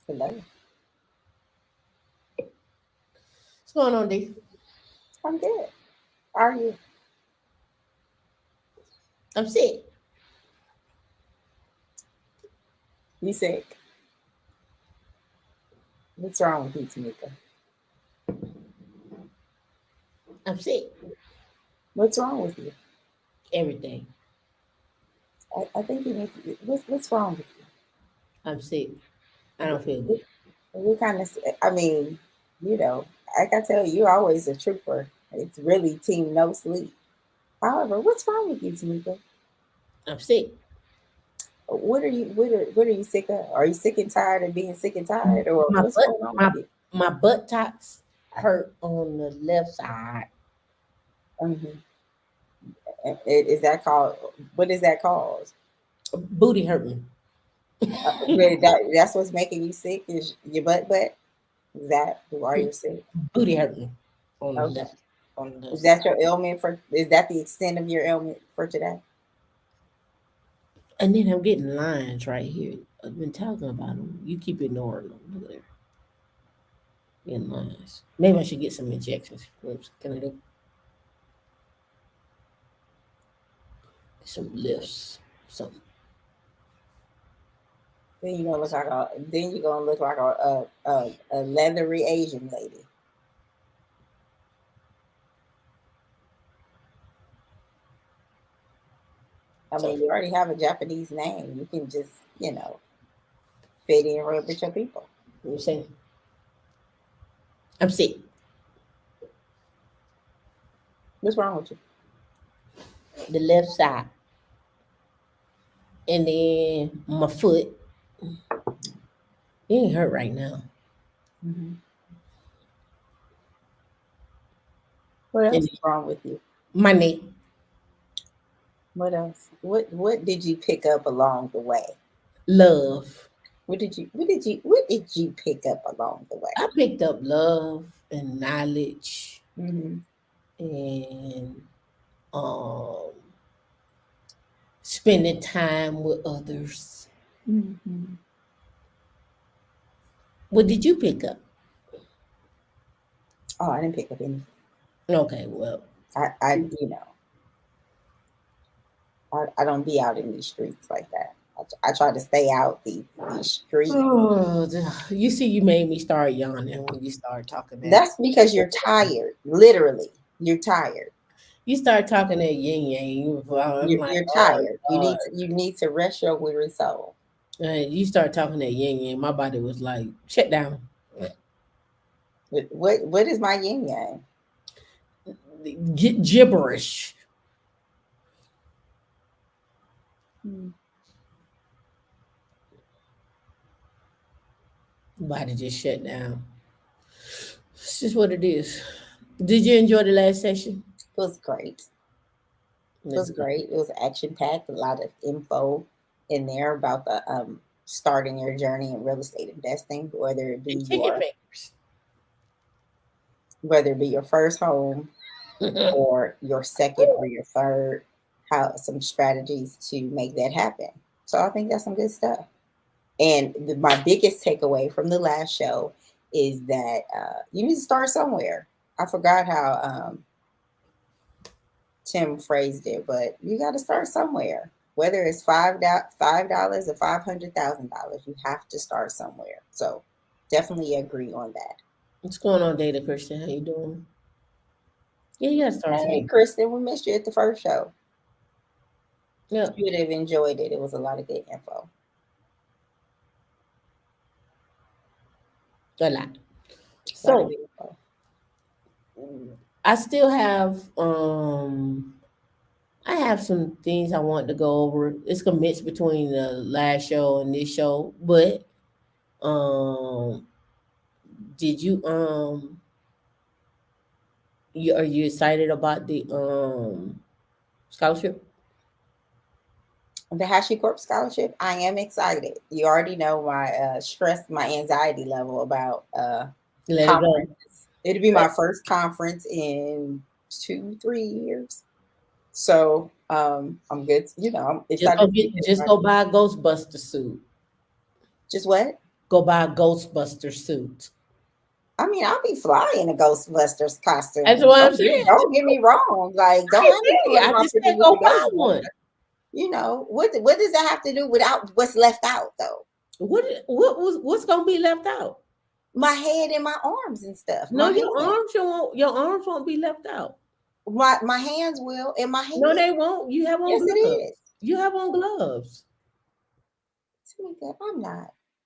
Hello. What's going on, D? I'm good. How are you? I'm sick. You sick? What's wrong with you, Tamika? I'm sick. What's wrong with you? Everything. I think you need to. What's wrong with I'm sick. I you? don't feel good. We kind of. I mean, you know, I can tell you, you're always a trooper. It's really team no sleep. However, what's wrong with you, Tamika? I'm sick. What are you? What are you sick of? Are you sick and tired of being sick and tired, or My what's butt, going on with my you? my buttocks hurt on the left side. hmm Is that called? What is that called? Booty hurting. That's what's making you sick is your butt. Is that why you're sick? Booty hurting on the Okay. left on the left Is that side. your ailment for? Is that the extent of your ailment for today? And then I'm getting lines right here. I've been talking about them. You keep ignoring them. Look at there. Getting lines. Maybe I should get some injections. Oops. Can I do some lifts? Some. Then you're gonna look like a. Then you're gonna look like a leathery Asian lady. I So mean, you already have a Japanese name. You can just, fit in right with your people. I'm saying I'm sick. What's wrong with you? The left side. And then my foot. It ain't hurt right now. hmm What And else is wrong with you? my neck. What else? What did you pick up along the way? Love. What did you pick up along the way? I picked up love and knowledge hmm and um spending time with others. hmm What did you pick up? Oh, I didn't pick up anything. Okay, well, I don't be out in these streets like that. I try to stay out these streets. oh, you see, you made me start yawning when you started talking that. That's because you're tired. Literally, you're tired. You start talking that yin yang. I'm like, You're oh tired. You Lord. need to rest your weary soul. You start talking that yin yang. My body was like, shut down. What is my yin yang? Get gibberish. Hmm. Body just shut down. It's just what it is. Did you enjoy the last session? It was great. It That's was good. great. It was action packed. A lot of info in there about the starting your journey in real estate investing, And chicken fingers. whether it be your first home or your second or your third, how some strategies to make that happen. So I think that's some good stuff. And my biggest takeaway from the last show is that you need to start somewhere. I forgot how Tim phrased it, but you got to start somewhere. Whether it's $5 or $500,000, you have to start somewhere. So definitely agree on that. What's going on, Data Christian? How you doing? Yeah, you gotta start Hey, something. Kristen, we missed you at the first show. Yeah, You would have enjoyed it. It was a lot of good info. a lot. A lot of So good info. I still have I have some things I want to go over. It's a mix between the last show and this show, but um did you are you excited about the scholarship? The Hashi Corp Scholarship, I am excited. You already know my stress, my anxiety level about Let it go. conferences. It'll be my first conference in 2, 3 years. So I'm good. I'm Just excited go to get see just everybody. go buy a Ghostbuster suit. Just what? go buy a Ghostbuster suit. I mean, I'll be flying a Ghostbusters costume. That's what I'm saying. Don't get me wrong. Like, don't I have me agree. pulling I my just pretty said with go the buy one. Ghostbuster. What does that have to do without what's left out though? What's gonna be left out? My head and my arms and stuff. No, My hand. your arms won't be left out. My hands will and my No, head. they won't. You have on Yes, it is. gloves. You have on gloves. Tamika,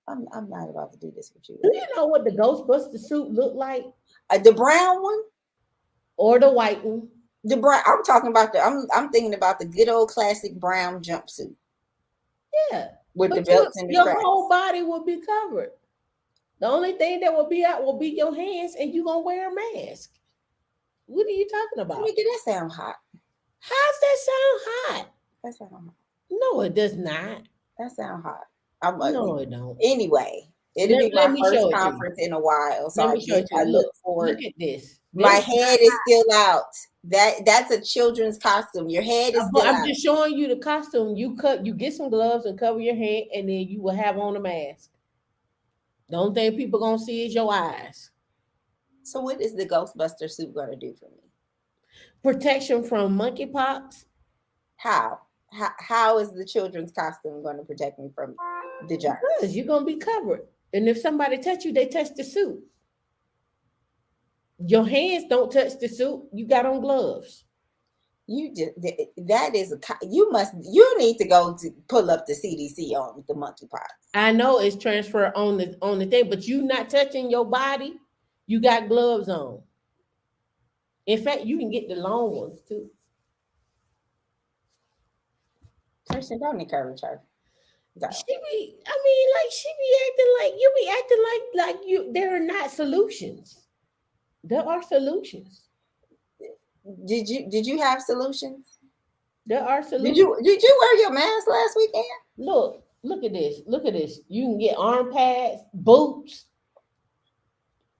I'm not about to do this with you Do right you know what the Ghostbuster suit looked like? now. The brown one, Or the white one? the brown. I'm talking about I'm thinking about the good old classic brown jumpsuit Yeah. with the But belts and the your whole straps. body will be covered. The only thing that will be out will be your hands, and you gonna wear a mask. What are you talking about? Tamika, that sound hot. How's that sound hot? That sound hot. No, it does not. That sound hot. I'm No, it don't. anyway. It'll Let, be let my me first show it to you. conference in a while, so Let me show it to I you. look Look forward. at this. My This, head is still out. That's a children's costume. Your head is but still I'm out. just showing you the costume. You get some gloves and cover your head, and then you will have on a mask. The only thing people gonna see is your eyes. So what is the Ghostbuster suit gonna do for me? Protection from monkeypox. How? How is the children's costume going to protect me from the Because germs? you're gonna be covered. And if somebody touch you, they touch the suit. Your hands don't touch the suit. You got on gloves. You just that is you need to go to pull up the CDC on the monkeypox. I know it's transfer on the thing, but you not touching your body. You got gloves on. In fact, you can get the long ones too. Kirsten, don't encourage her. Go. She be acting like you be acting like you. There are not solutions. There are solutions. Did you have solutions? There are Did solutions. you wear your mask last weekend? Look at this. Look at this. You can get arm pads, boots.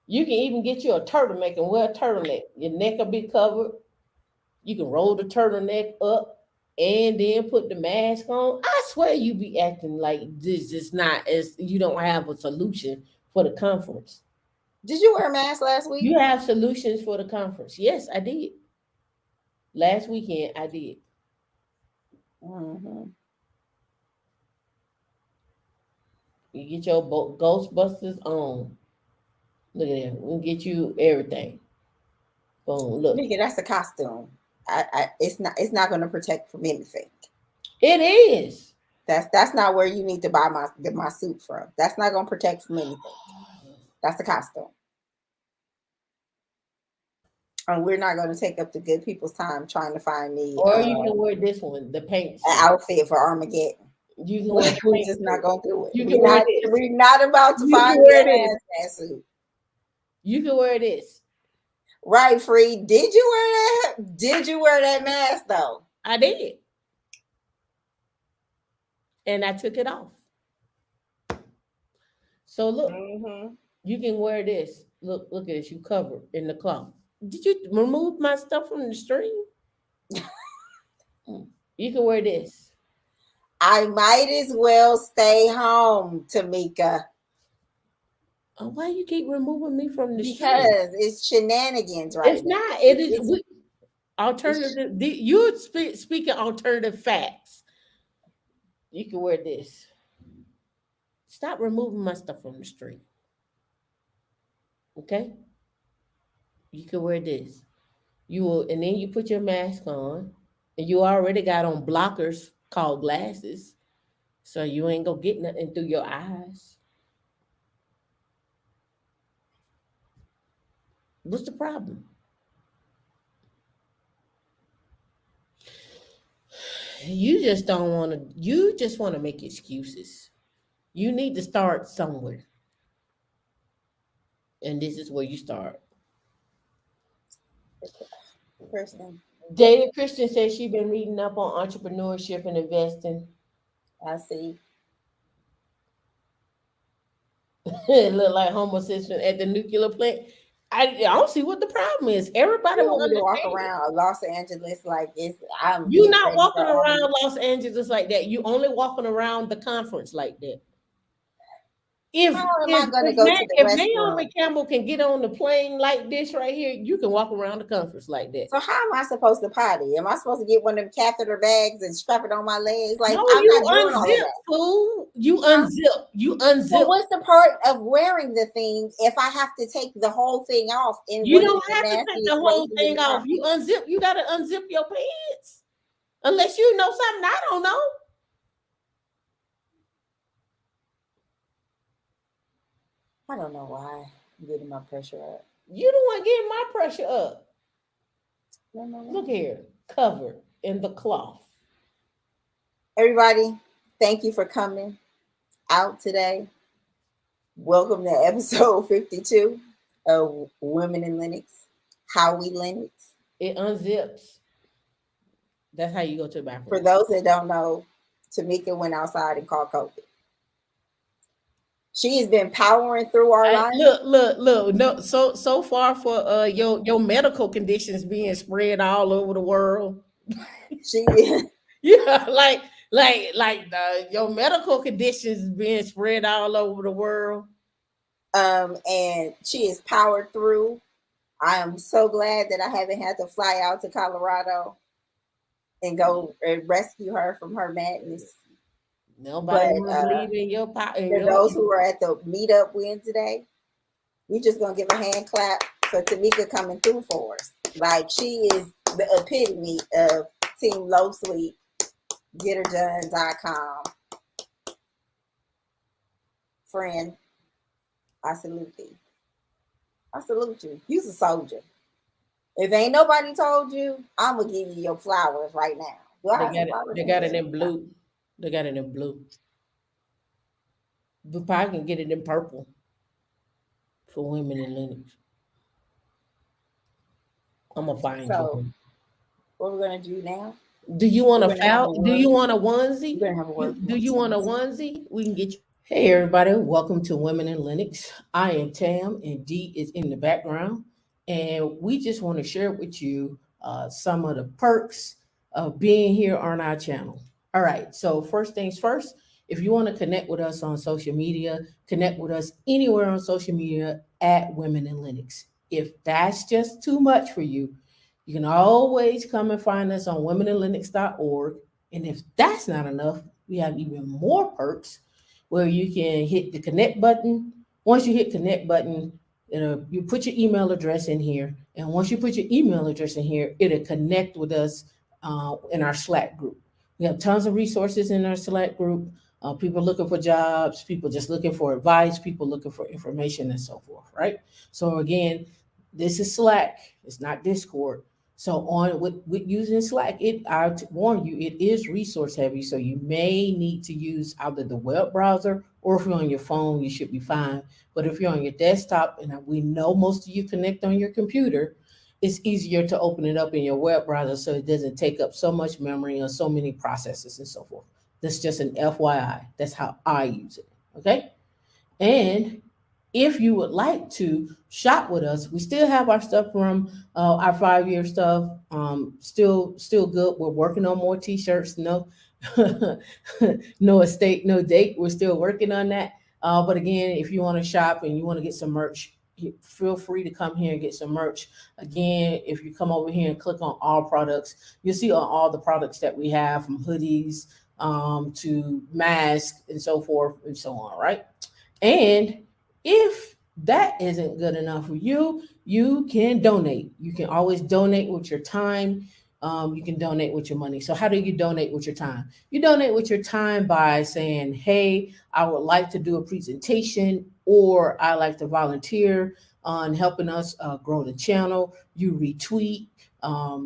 You can even get you a turtleneck and wear a turtleneck. Your neck will be covered. You can roll the turtleneck up and then put the mask on. I swear you be acting like this is not as you don't have a solution for the conference. Did you wear a mask last week? You have solutions for the conference. Yes, I did. Last weekend I did. Mm-hmm. You get your Ghostbusters on. Look at that. We'll get you everything. Boom. Look. Nigga, that's a costume. It's not going to protect from anything. It is. That's not where you need to buy my suit from. That's not going to protect from anything. That's a costume. And we're not going to take up the good people's time trying to find me Or you can wear this one, the paint suit. an outfit for Armageddon. You can wear We're just not going to do it. You can wear this. We're not about to You find can wear me this. a hazmat suit. You can wear this. Right, Free. Did you wear that? Did you wear that mask though? I did. And I took it off. So look, you can wear this. Look at this. You covered in the cloth. Did you remove my stuff from the stream? You can wear this. I might as well stay home, Tamika. Why you keep removing me from the stream? Because it's shenanigans, right? It's not. It is alternative. You're speaking alternative facts. You can wear this. Stop removing my stuff from the street. Okay? You can wear this. You will, and then you put your mask on, and you already got on blockers called glasses, so you ain't gonna get nothing through your eyes. What's the problem? You just don't want to. You just want to make excuses. You need to start somewhere, and this is where you start. Person. Data Christian says she's been reading up on entrepreneurship and investing. I see. It look like homosexual at the nuclear plant. I don't see what the problem is. Everybody You will want me to walk understand. around Los Angeles like I'm You getting not ready walking for around Los Angeles like that. You only walking around the conference like that. If How am I going to if go to the If Naomi restroom? Campbell can get on the plane like this right here, you can walk around the conference like that. So how am I supposed to potty? Am I supposed to get one of them catheter bags and strap it on my legs? No, Like I'm you not doing all of unzip, that. fool. You Huh? unzip. You Well, unzip. what's the part of wearing the thing if I have to take the whole thing off in You one of don't the have to take the nastiest whole places in thing the off. car? You unzip. You got to unzip your pants. Unless you know something I don't know. I don't know why I'm getting my pressure up. You don't want to get my pressure up. I don't know Look why. here, covered in the cloth. Everybody, thank you for coming out today. Welcome to episode 52 of Women in Linux. How we Linux. It unzips. That's how you go to the For bathroom. those that don't know, Tamika went outside and caught COVID. She has been powering through our life. Look. No, so far for your medical conditions being spread all over the world. She Yeah, your medical conditions being spread all over the world. and she is powered through. I am so glad that I haven't had to fly out to Colorado and go and rescue her from her madness. Nobody But want to believe in your power. for those who are at the meetup Wednesday, we just gonna give a hand clap for Tamika coming through for us. Like she is the epitome of Team Low Sleep, GetHerDone.com. Friend, I salute thee. I salute you. You's a soldier. If ain't nobody told you, I'm gonna give you your flowers right now. Do I They have some got it. flowers They in got it here? in blue. They got it in blue. But probably can get it in purple for women in Linux. I'm gonna find you So one. what we're gonna do now? Do you want We're a gonna have foul? a Do you word. want a We're onesie? gonna have a word Do from you want a Tamika. onesie? We can get you. Hey everybody, welcome to Women in Linux. I am Tam and Dee is in the background. And we just want to share with you some of the perks of being here on our channel. All right, so first things first, if you want to connect with us on social media, connect with us anywhere on social media at Women in Linux. If that's just too much for you, you can always come and find us on womeninlinux.org. And if that's not enough, we have even more perks where you can hit the connect button. Once you hit connect button, you put your email address in here. And once you put your email address in here, it'll connect with us in our Slack group. We have tons of resources in our Slack group. People looking for jobs, people just looking for advice, people looking for information and so forth, right? So again, this is Slack, it's not Discord. So on with using Slack, warn you, it is resource heavy. So you may need to use either the web browser or if you're on your phone, you should be fine. But if you're on your desktop, and we know most of you connect on your computer, it's easier to open it up in your web browser so it doesn't take up so much memory or so many processes and so forth. That's just an FYI. That's how I use it. Okay. And if you would like to shop with us, we still have our stuff from our 5 year stuff. Still good. We're working on more t-shirts. No, no estate, no date. We're still working on that. But again, if you want to shop and you want to get some merch, feel free to come here and get some merch. Again, if you come over here and click on all products, you'll see on all the products that we have from hoodies to masks and so forth and so on, right? And if that isn't good enough for you, you can donate. You can always donate with your time. You can donate with your money. So, how do you donate with your time? You donate with your time by saying, hey, I would like to do a presentation, or I like to volunteer on helping us grow the channel. You retweet,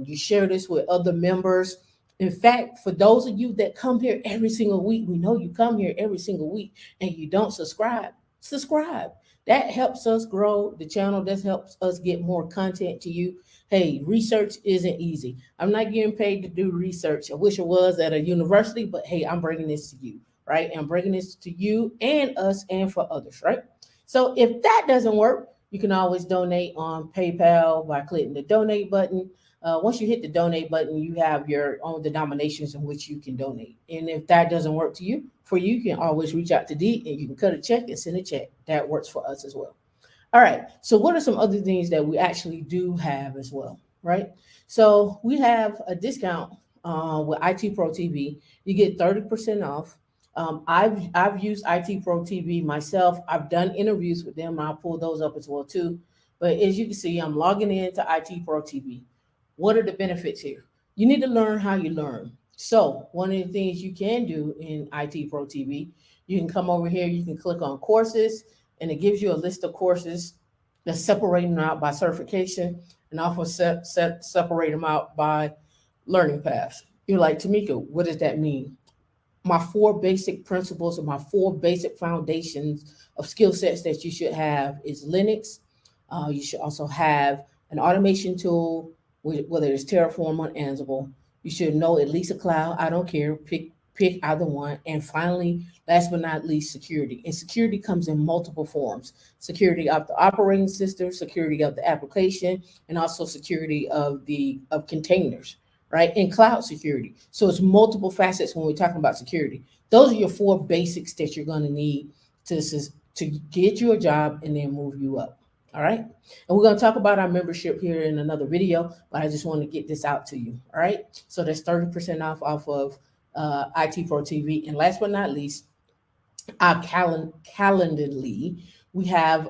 you share this with other members. In fact, for those of you that come here every single week, we know you come here every single week and you don't subscribe, subscribe. That helps us grow the channel. That helps us get more content to you. Hey, research isn't easy. I'm not getting paid to do research. I wish it was at a university, but hey, I'm bringing this to you, right? I'm bringing this to you and us and for others, right? So if that doesn't work, you can always donate on PayPal by clicking the donate button. once you hit the donate button, you have your own denominations in which you can donate. And if that doesn't work to you, for you can always reach out to D and you can cut a check and send a check. That works for us as well. All right. So, what are some other things that we actually do have as well? Right. So, we have a discount with IT Pro TV. You get 30% off. I've used IT Pro TV myself. I've done interviews with them. I'll pull those up as well too. But as you can see, I'm logging into IT Pro TV. What are the benefits here? You need to learn how you learn. So, one of the things you can do in IT Pro TV, you can come over here, you can click on courses, and it gives you a list of courses that's separating them out by certification and also separate them out by learning paths. You're like, Tamika, what does that mean? My four basic principles or my four basic foundations of skill sets that you should have is Linux. You should also have an automation tool, whether it's Terraform or Ansible. You should know at least a cloud. I don't care. Pick either one. And finally, last but not least, security. And security comes in multiple forms: security of the operating system, security of the application, and also security of containers, right? And cloud security. So it's multiple facets when we're talking about security. Those are your four basics that you're going to need to get you a job and then move you up. All right. And we're going to talk about our membership here in another video, but I just want to get this out to you. All right. So that's 30% off of IT Pro TV. And last but not least, our Calendly. We have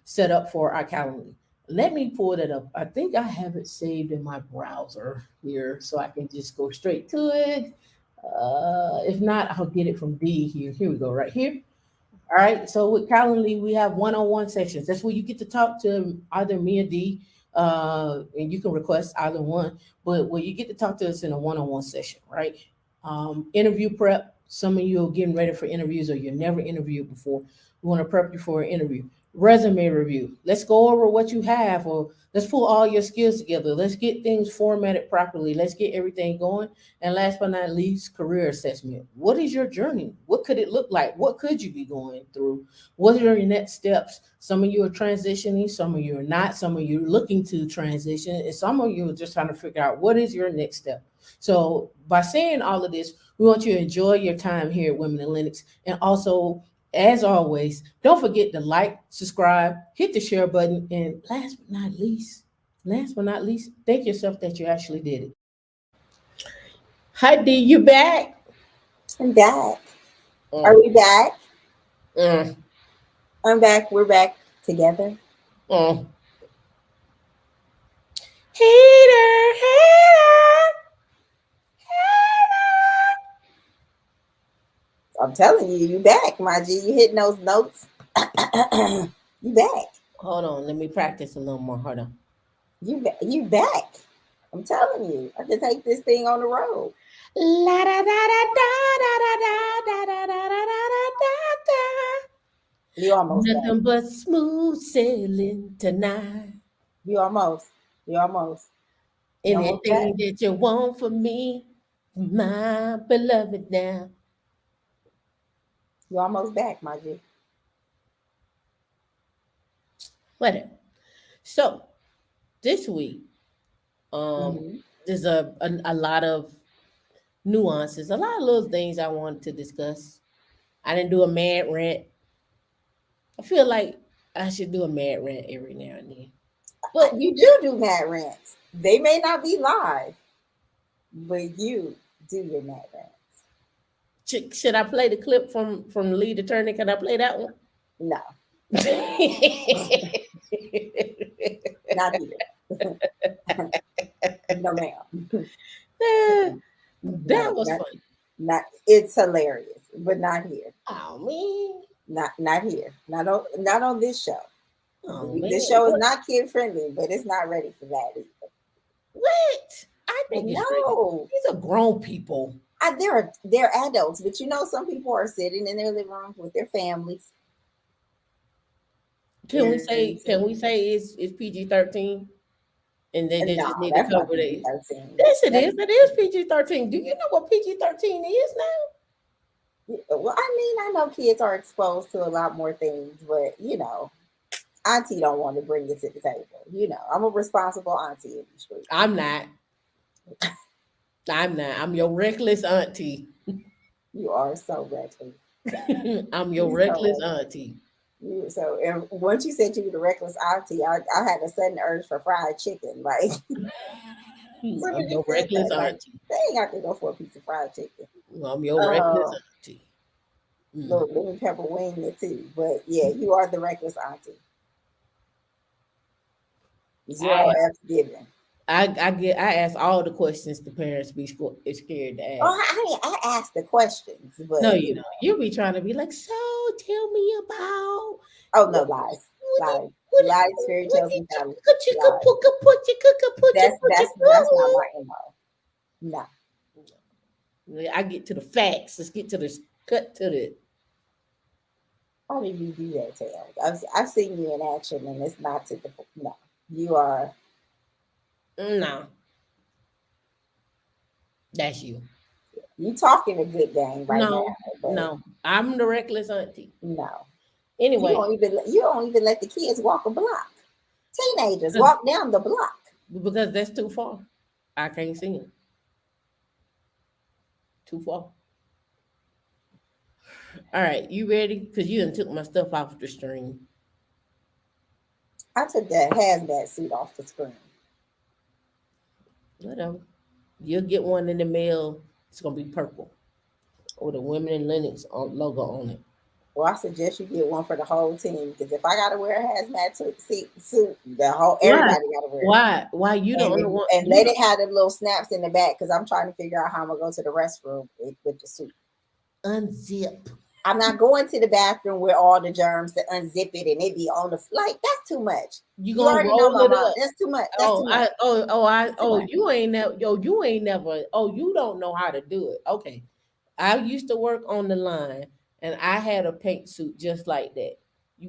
set up for our Calendly. Let me pull that up. I think I have it saved in my browser here, so I can just go straight to it. If not, I'll get it from D here. Here we go, right here. All right. So with Calendly, we have one-on-one sessions. That's where you get to talk to either me or D, and you can request either one. But where you get to talk to us in a one-on-one session, right? Interview prep. Some of you are getting ready for interviews, or you've never interviewed before. We want to prep you for an interview. Resume review. Let's go over what you have, or let's pull all your skills together. Let's get things formatted properly. Let's get everything going. And last but not least, career assessment. What is your journey? What could it look like? What could you be going through? What are your next steps? Some of you are transitioning, some of you are not, some of you are looking to transition, and some of you are just trying to figure out what is your next step. So by saying all of this, we want you to enjoy your time here at Women in Linux. And also, as always, don't forget to like, subscribe, hit the share button, and last but not least, thank yourself that you actually did it. Hi, D, you back? I'm back. Are Mm, we back? mm, I'm back. We're back together. mm. Hater, hater. I'm telling you, you back, my G. You hitting those notes. You back. Hold on, let me practice a little more. Hold on. You back. I'm telling you, I can take this thing on the road. La da da da da da da da da da da da da da. You almost back. Nothing but smooth sailing tonight. You almost. You almost. You almost back. Anything that you want from me, my beloved now. You almost back, my G. Whatever. So this week, um, Mm-hmm. there's a lot of nuances, a lot of little things I wanted to discuss. I didn't do a mad rant. I feel like I should do a mad rant every now and then. But You do mad rants. They may not be live, but you do your mad rants. should I play the clip from Lead Attorney? Can I play that one? No, not here. No, ma'am. That No, was not, fun. not. It's hilarious, but not here. Oh man. Not here. Not on this show. Oh This man. show is not kid friendly, but it's not ready for that either. What? I I think it's ready. know. These are grown people. They're adults, but some people are sitting in their living rooms with their families. Can we say it's PG-13? And they No, just need to that's not cover PG this. 13. Yes, it That's is. It is PG-13. Do you know what PG-13 is now? well, I mean, I know kids are exposed to a lot more things, but Auntie don't want to bring it to the table. I'm a responsible auntie in the street. I'm not. I'm not. I'm your reckless auntie. You are so reckless. I'm your You reckless so auntie. so. And once you said you were the reckless auntie, I had a sudden urge for fried chicken. Like as soon I'm as you your said reckless that, like auntie. dang, I could go for a piece of fried chicken. I'm your reckless Um, auntie. Mm. little lemon pepper wing it too. But yeah, you are the reckless auntie. Zero I F given. I ask all the questions the parents is scared to Oh, ask. I asked the questions, No, but you know, you be trying to be like, so tell me about oh no, what lies, what did lies, what did lies, fairy what tales, did and you fairy chicka lies. puka put chicka put That's put that's that's not my mo. No, I get to the facts. Let's get to the cut to the only you do that, Tail. I've seen you in action, and it's not to the no. You are no. That's you. you talking a good game right now, No, but no. I'm the reckless auntie. no, Anyway, you don't even let the kids walk a block. Teenagers because walk down the block. because that's too far. I can't see him. Too far. All right, you ready? Because you done took my stuff off the stream. I took that hazmat suit off the screen. Whatever. You'll get one in the mail. It's gonna be purple with a Women in Linux logo on it. Well, I suggest you get one for the whole team because if I gotta wear a hazmat suit, the whole Why? everybody gotta wear it. Why you the only one? And You let know. it have the little snaps in the back because I'm trying to figure out how I'm gonna go to the restroom with the suit. Unzip. I'm not going to the bathroom with all the germs to unzip it and it be on the like. That's too much. You You gonna already know roll my it mom. up? That's too much. That's Oh, too much. That's too much. you ain't never. Yo, you ain't never. Oh, you don't know how to do it. Okay, I used to work on the line, and I had a paint suit just like that.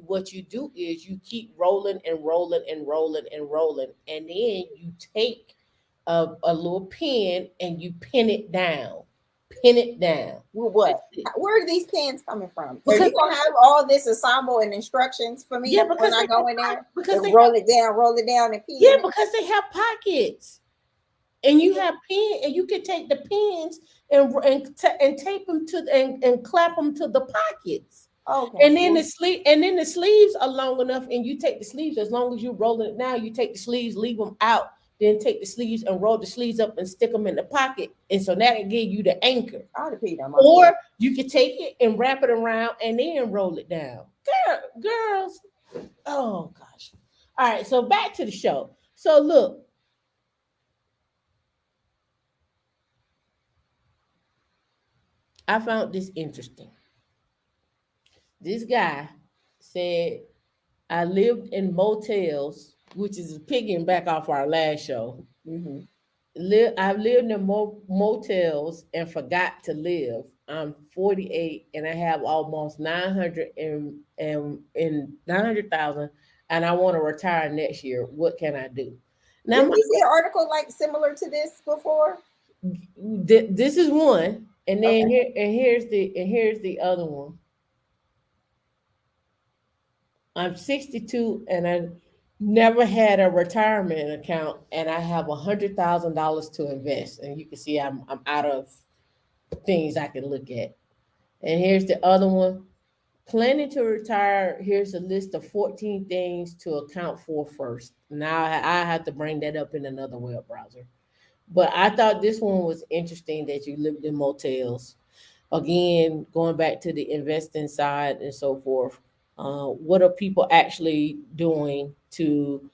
What you do is you keep rolling and rolling and rolling and rolling, and then you take a little pin and you pin it down. Pin it down. Well, That's what? it. Where are these pens coming from? Are Because you gonna have all this ensemble and instructions for yeah, me when because I they have go in there? because And they have roll it down, and yeah, pin it. because they have pockets. And you have pen, and you can take the pins and tape them to and clap them to the pockets. Okay, And then well, the sleeves are long enough, and you take the sleeves as long as you're rolling it now. You take the sleeves, leave them out, then take the sleeves and roll the sleeves up and stick them in the pocket, and so that'll give you the anchor. I would have peed on myself. Or you can take it and wrap it around and then roll it down. Girls, oh gosh. All right, so back to the show. So look, I found this interesting. This guy said, I lived in motels, which is picking back off our last show. Hmm. I've lived in motels and forgot to live. I'm 48 and I have almost 900 and 900,000 and I want to retire next year. What can I do? Now, Didn't we see an article like similar to this before? this is one, and then Okay. here's the other one. I'm 62 and I never had a retirement account and I have $100,000 to invest. And you can see I'm out of things I can look at. And here's the other one. Planning to retire. Here's a list of 14 things to account for first. Now I have to bring that up in another web browser. But I thought this one was interesting that you lived in motels. Again, going back to the investing side and so forth, what are people actually doing to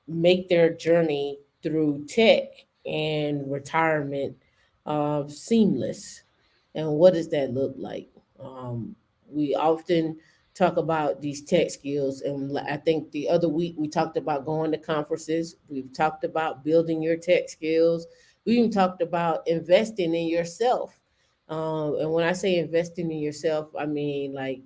make their journey through tech and retirement seamless? And what does that look like? We often talk about these tech skills, and I think the other week we talked about going to conferences. We've talked about building your tech skills. We even talked about investing in yourself, and when I say investing in yourself, I mean like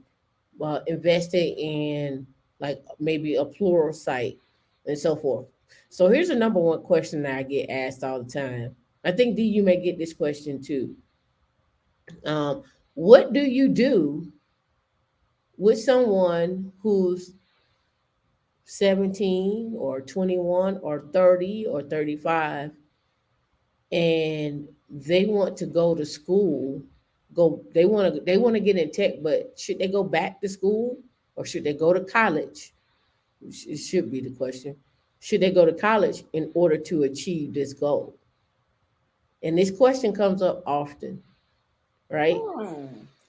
investing in like maybe a plural site and so forth. So here's a number one question that I get asked all the time. I think D, you may get this question too. What do you do with someone who's 17 or 21 or 30 or 35, and they want to go to school, they want to get in tech, but should they go back to school or should they go to college? It should be the question. Should they go to college in order to achieve this goal? And this question comes up often, right? Hmm.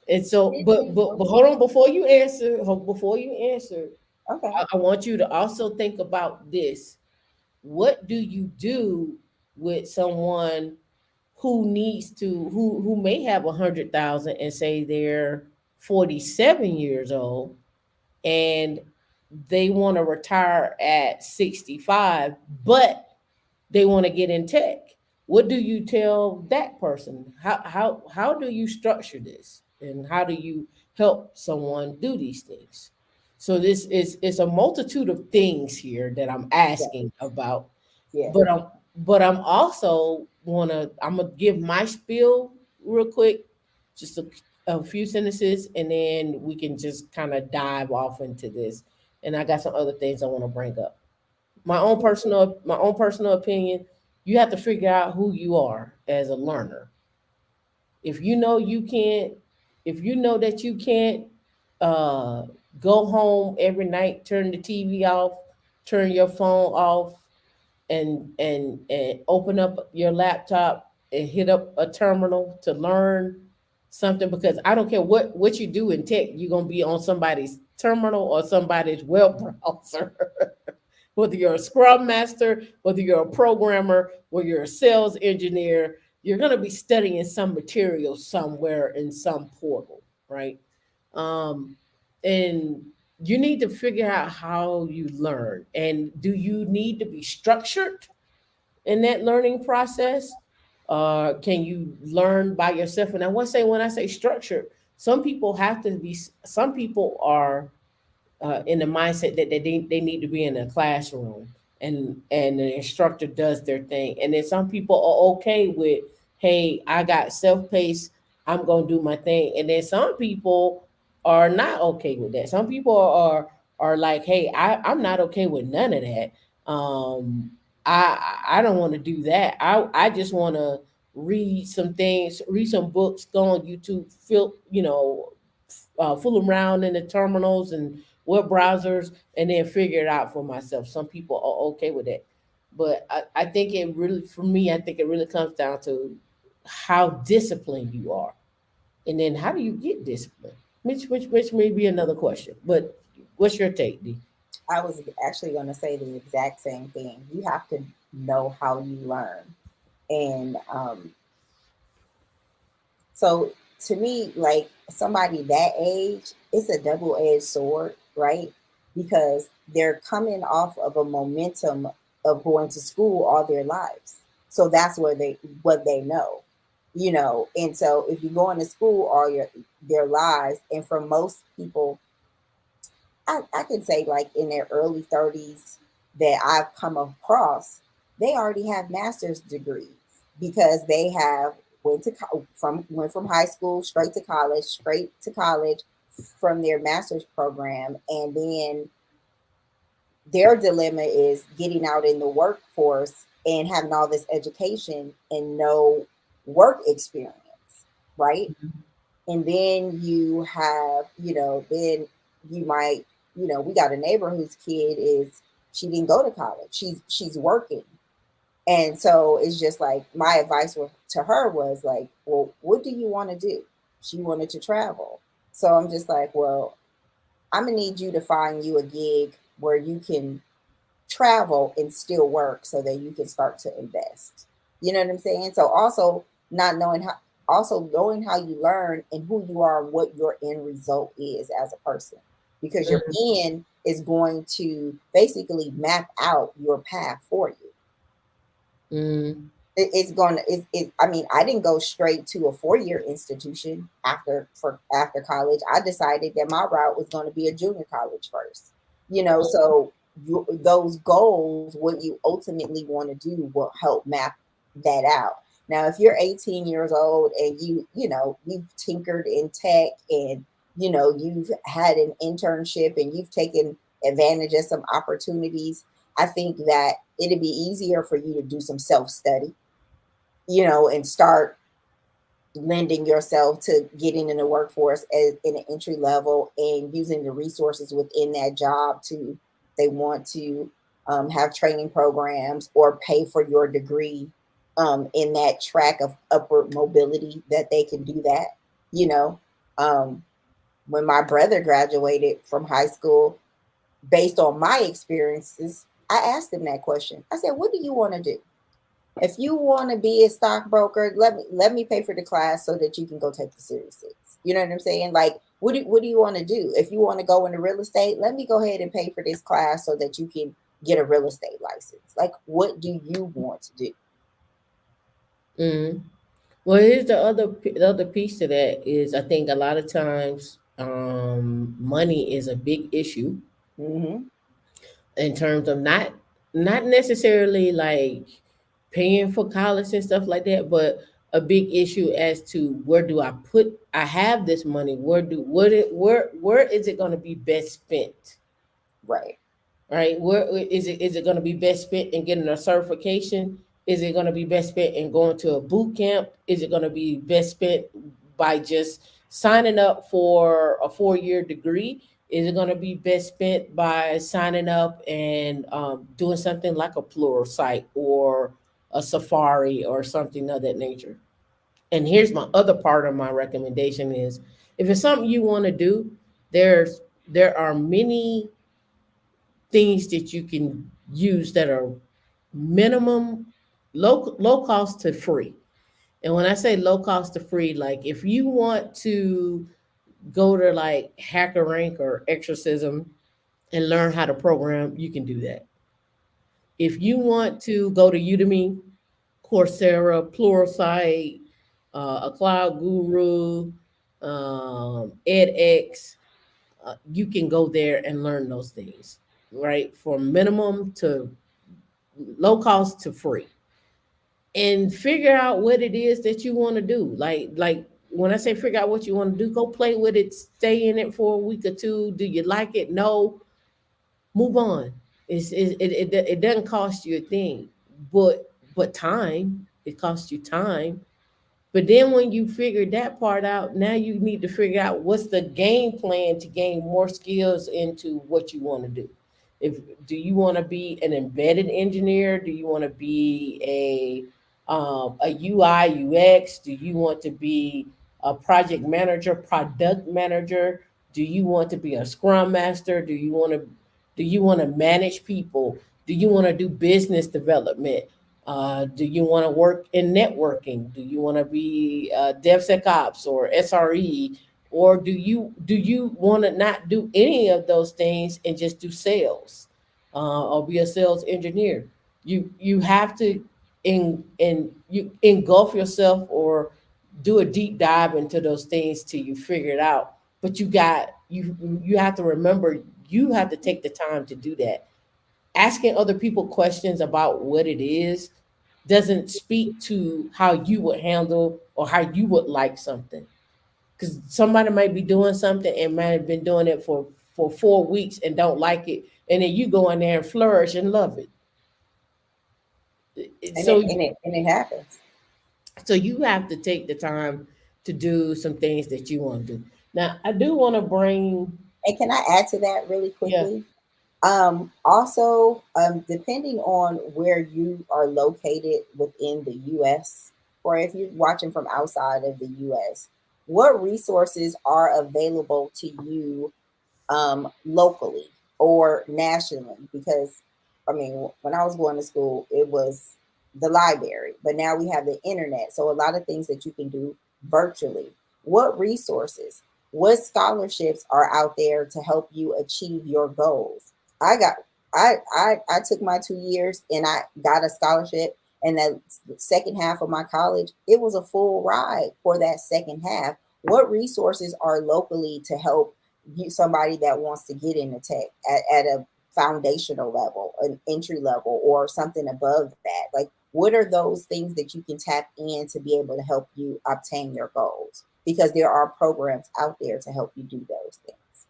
And so, but Okay. hold on, before you answer, Okay. I want you to also think about this. What do you do with someone who may have 100,000 and say they're 47 years old, and they want to retire at 65, but they want to get in tech? What do you tell that person? How do you structure this, and how do you help someone do these things? So this is it's a multitude of things here that I'm Yeah. asking about, Yeah. but I'm also I'm gonna give my spiel real quick, just a few sentences, and then we can just kind of dive off into this. And I got some other things I want to bring up. My own personal opinion. You have to figure out who you are as a learner. If you know you can't, if you know that you can't uh, go home every night, turn the TV off, turn your phone off, and open up your laptop and hit up a terminal to learn something, because I don't care what you do in tech, you're gonna be on somebody's terminal or somebody's web browser. Whether you're a scrum master, whether you're a programmer, whether you're a sales engineer, you're gonna be studying some material somewhere in some portal, right? Um, and you need to figure out how you learn, and do you need to be structured in that learning process? Can you learn by yourself? And I want to say, when I say structured, some people are in the mindset that they need to be in a classroom, and the instructor does their thing. And then some people are okay with, hey, I got self-paced, I'm going to do my thing. And then some people are not okay with that. Some people are like, hey, I'm not okay with none of that. um I don't want to do that. I just want to read some things, read some books, go on YouTube, fool around in the terminals and web browsers, and then figure it out for myself. Some people are okay with that. But I think it really, for me, I think it really comes down to how disciplined you are. And then how do you get disciplined? Which may be another question. But what's your take, D? I was actually going to say the exact same thing. You have to know how you learn. And so to me, like somebody that age, it's a double-edged sword, right? Because they're coming off of a momentum of going to school all their lives. So that's where they what they know, And so if you're going to school all their lives, and for most people, I could say like in their early 30s that I've come across, they already have master's degrees because they have went from high school straight to college from their master's program, and then their dilemma is getting out in the workforce and having all this education and no work experience, right? And then you have, then you might, we got a neighbor whose kid is she didn't go to college. She's working. And so it's just like my advice to her was like, well, what do you want to do? She wanted to travel. So I'm just like, well, I'm gonna need you to find you a gig where you can travel and still work so that you can start to invest. You know what I'm saying? So not knowing how knowing how you learn and who you are and what your end result is as a person. Because your end is going to basically map out your path for you. Mm. It's going to I mean, I didn't go straight to a 4-year institution after college. I decided that my route was going to be a junior college first. So those goals, what you ultimately want to do, will help map that out. Now if you're 18 years old and you've tinkered in tech, and you've had an internship and you've taken advantage of some opportunities, I think that it'd be easier for you to do some self study, and start lending yourself to getting in the workforce as in an entry level and using the resources within that job to they want to have training programs or pay for your degree in that track of upward mobility that they can do that. You know, um, when my brother graduated from high school, based on my experiences, I asked him that question. I said, "What do you want to do? If you want to be a stockbroker, let me pay for the class so that you can go take the Series 6." You know what I'm saying? Like, what do you want to do? If you want to go into real estate, let me go ahead and pay for this class so that you can get a real estate license. Like, what do you want to do? Mm. Well, here's the other piece to that is I think a lot of times money is a big issue Hmm. in terms of not necessarily like paying for college and stuff like that, but a big issue as to where do I have this money, where is it going to be best spent, Right. right? Where is it going to be best spent in getting a certification? Is it going to be best spent in going to a boot camp? Is it going to be best spent by just signing up for a 4-year degree? Is it going to be best spent by signing up and doing something like a plural site or a safari or something of that nature? And here's my other part of my recommendation is if it's something you want to do, there are many things that you can use that are minimum low cost to free. And when I say low cost to free, like if you want to go to like Hacker Rank or Exorcism and learn how to program, you can do that. If you want to go to Udemy, Coursera, Pluralsight, a Cloud Guru, edX, you can go there and learn those things, right? From minimum to low cost to free, and figure out what it is that you want to do. Like when I say figure out what you want to do, go play with it, stay in it for a week or two. Do you like it? No, move on. It doesn't cost you a thing, but time. It costs you time. But then when you figure that part out, now you need to figure out what's the game plan to gain more skills into what you want to do. If do you want to be an embedded engineer? Do you want to be a UI UX? Do you want to be a project manager, product manager? Do you want to be a scrum master? Do you want to manage people? Do you want to do business development? Do you want to work in networking? Do you want to be DevSecOps or SRE, or do you want to not do any of those things and just do sales, or be a sales engineer? You have to you engulf yourself or do a deep dive into those things till you figure it out. But you have to remember you have to take the time to do that. Asking other people questions about what it is doesn't speak to how you would handle or how you would like something. Because somebody might be doing something and might have been doing it for 4 weeks and don't like it, and then you go in there and flourish and love it. And So it happens. you have to take the time to do some things that you want to do. Now, I do want to bring, And can I add to that really yeah, quickly? Also, depending on where you are located within the US, or if you're watching from outside of the US, what resources are available to you locally or nationally? Because, I mean, when I was going to school, it was the library, but now we have the internet. So, a lot of things that you can do virtually. What resources, what scholarships are out there to help you achieve your goals? I got, I took my 2 years and I got a scholarship. And that second half of my college, it was a full ride for that second half. What resources are locally to help you, somebody that wants to get into tech at a foundational level, an entry level, or something above that? Like, what are those things that you can tap in to be able to help you obtain your goals? Because there are programs out there to help you do those things.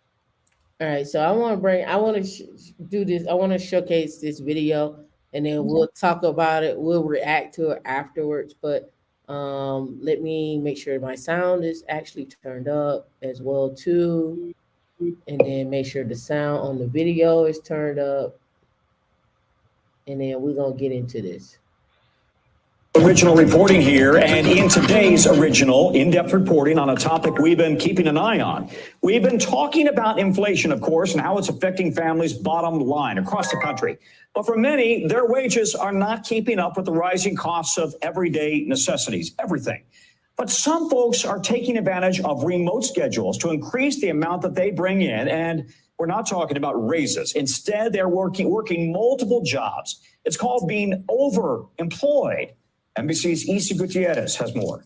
All right, so I want to do this. I want to showcase this video, and then Okay. we'll talk about it. We'll react to it afterwards. But let me make sure my sound is actually turned up as well too, and then make sure the sound on the video is turned up, and then we're gonna get into this. Original reporting here, and in today's original in-depth reporting on a topic we've been keeping an eye on. We've been talking about inflation, of course, and how it's affecting families' bottom line across the country. But for many, their wages are not keeping up with the rising costs of everyday necessities, everything. But some folks are taking advantage of remote schedules to increase the amount that they bring in, and we're not talking about raises. Instead, they're working multiple jobs. It's called being overemployed. NBC's Isa Gutierrez has more.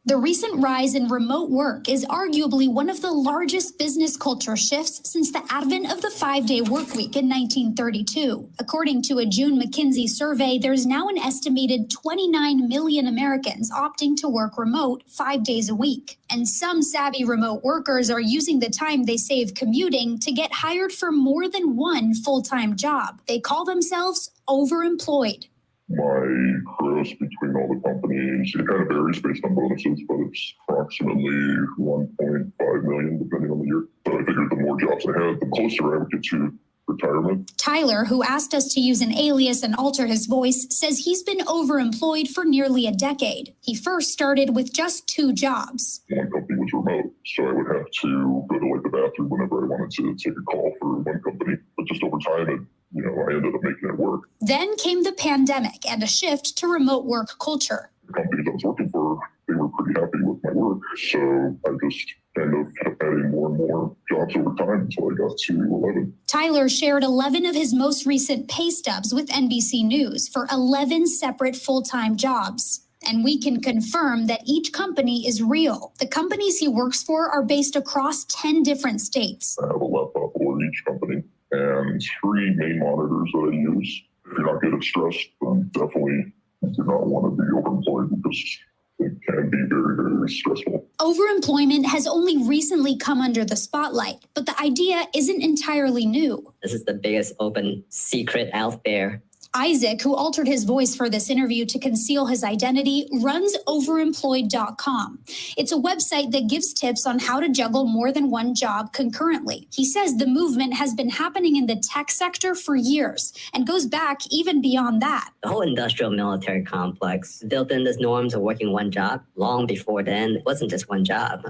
The recent rise in remote work is arguably one of the largest business culture shifts since the advent of the 5-day workweek in 1932. According to a June McKinsey survey, there's now an estimated 29 million Americans opting to work remote 5 days a week. And some savvy remote workers are using the time they save commuting to get hired for more than one full-time job. They call themselves overemployed. My gross between all the companies, it kind of varies based on bonuses, but it's approximately 1.5 million depending on the year. So I figured the more jobs I had, the closer I would get to retirement. Tyler, who asked us to use an alias and alter his voice, says he's been overemployed for nearly a decade. He first started with just 2 jobs. One company was remote, so I would have to go to like the bathroom whenever I wanted to take a call for one company. But just over time, I ended up making it work. Then came the pandemic and a shift to remote work culture. The companies I was working for, they were pretty happy with my work. So I just kind of kept adding more and more jobs over time until I got to 11. Tyler shared 11 of his most recent pay stubs with NBC News for 11 separate full-time jobs. And we can confirm that each company is real. The companies he works for are based across 10 different states. I have a laptop for each company and 3 main monitors that I use. If you're not getting stressed, then definitely do not want to be overemployed because it can be very, very stressful. Overemployment has only recently come under the spotlight, but the idea isn't entirely new. This is the biggest open secret out there. Isaac, who altered his voice for this interview to conceal his identity, runs overemployed.com. It's a website that gives tips on how to juggle more than one job concurrently. He says the movement has been happening in the tech sector for years and goes back even beyond that. The whole industrial military complex built in these norms of working one job. Long before then, it wasn't just one job.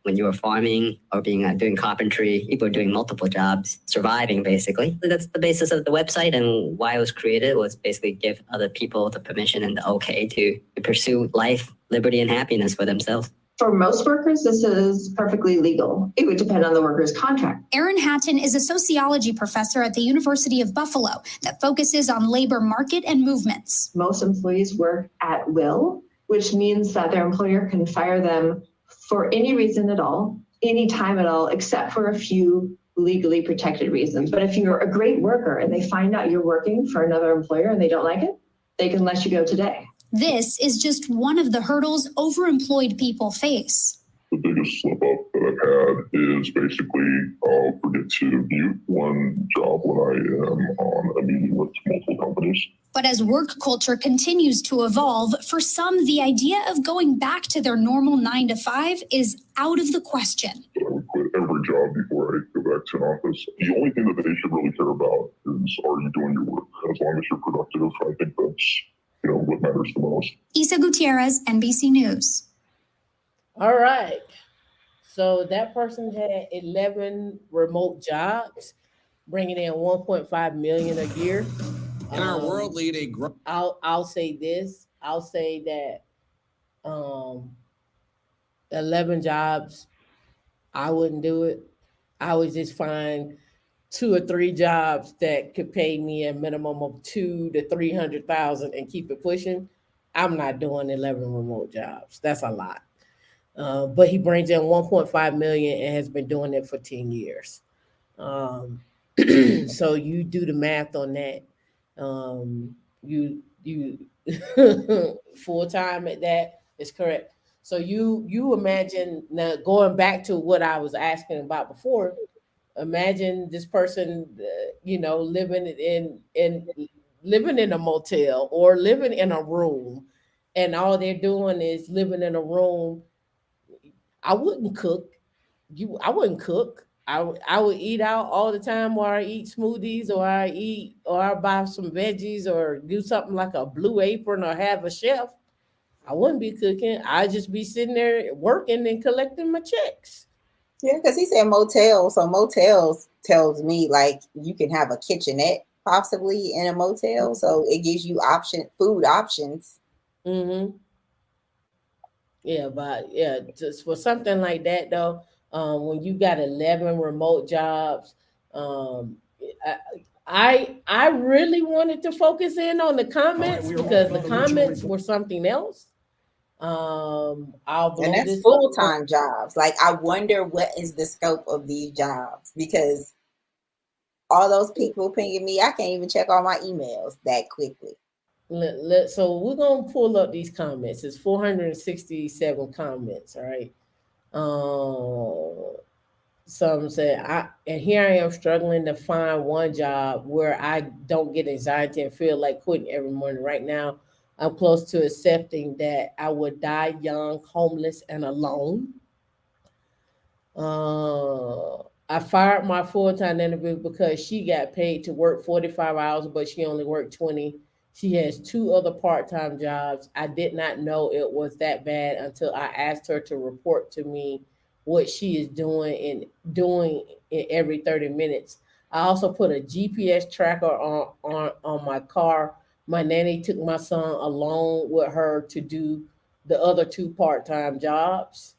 When you were farming or doing carpentry, people were doing multiple jobs, surviving basically. That's the basis of the website, and why it was created was basically give other people the permission and the okay to pursue life, liberty, and happiness for themselves. For most workers, this is perfectly legal. It would depend on the worker's contract. Aaron Hatton is a sociology professor at the University of Buffalo that focuses on labor market and movements. Most employees work at will, which means that their employer can fire them for any reason at all, any time at all, except for a few legally protected reasons. But if you're a great worker and they find out you're working for another employer and they don't like it, they can let you go today. This is just one of the hurdles overemployed people face. The biggest slip up that I've had is basically I'll forget to mute one job when I am on a meeting with multiple companies. But as work culture continues to evolve, for some, the idea of going back to their normal 9 to 5 is out of the question. So I would quit every job before I go back to an office. The only thing that they should really care about is, are you doing your work? As long as you're productive, I think that's what matters the most. Isa Gutierrez, NBC News. All right. So that person had 11 remote jobs, bringing in 1.5 million a year. In our world leading, I'll say this. I'll say that 11 jobs, I wouldn't do it. I would just find 2 or 3 jobs that could pay me a minimum of 200,000 to 300,000 and keep it pushing. I'm not doing 11 remote jobs. That's a lot. But he brings in 1.5 million and has been doing it for 10 years. So you do the math on that. You full time at that is correct. So you imagine now going back to what I was asking about before. Imagine this person, living in a motel or living in a room, and all they're doing is living in a room. I wouldn't cook. I wouldn't cook. I would eat out all the time, or I eat smoothies, or I buy some veggies, or do something like a Blue Apron, or have a chef. I wouldn't be cooking. I'd just be sitting there working and collecting my checks. Yeah, because he said motel. So motels tells me like you can have a kitchenette possibly in a motel. So it gives you food options. Mm-hmm. Yeah, but yeah, just for something like that though, when you got 11 remote jobs, um, I, I really wanted to focus in on the comments because the comments were something else. I'll And blow that's this up. full-time jobs. Like I wonder what is the scope of these jobs because all those people pinging me, I can't even check all my emails that quickly. So we're gonna pull up these comments. It's 467 comments, all right. Some say and here I am struggling to find one job where I don't get anxiety and feel like quitting every morning. Right now, I'm close to accepting that I would die young, homeless, and alone. I fired my full time interview because she got paid to work 45 hours, but she only worked 20. She has two other part time jobs. I did not know it was that bad until I asked her to report to me what she is doing in every 30 minutes. I also put a GPS tracker on my car. My nanny took my son along with her to do the other two part time jobs.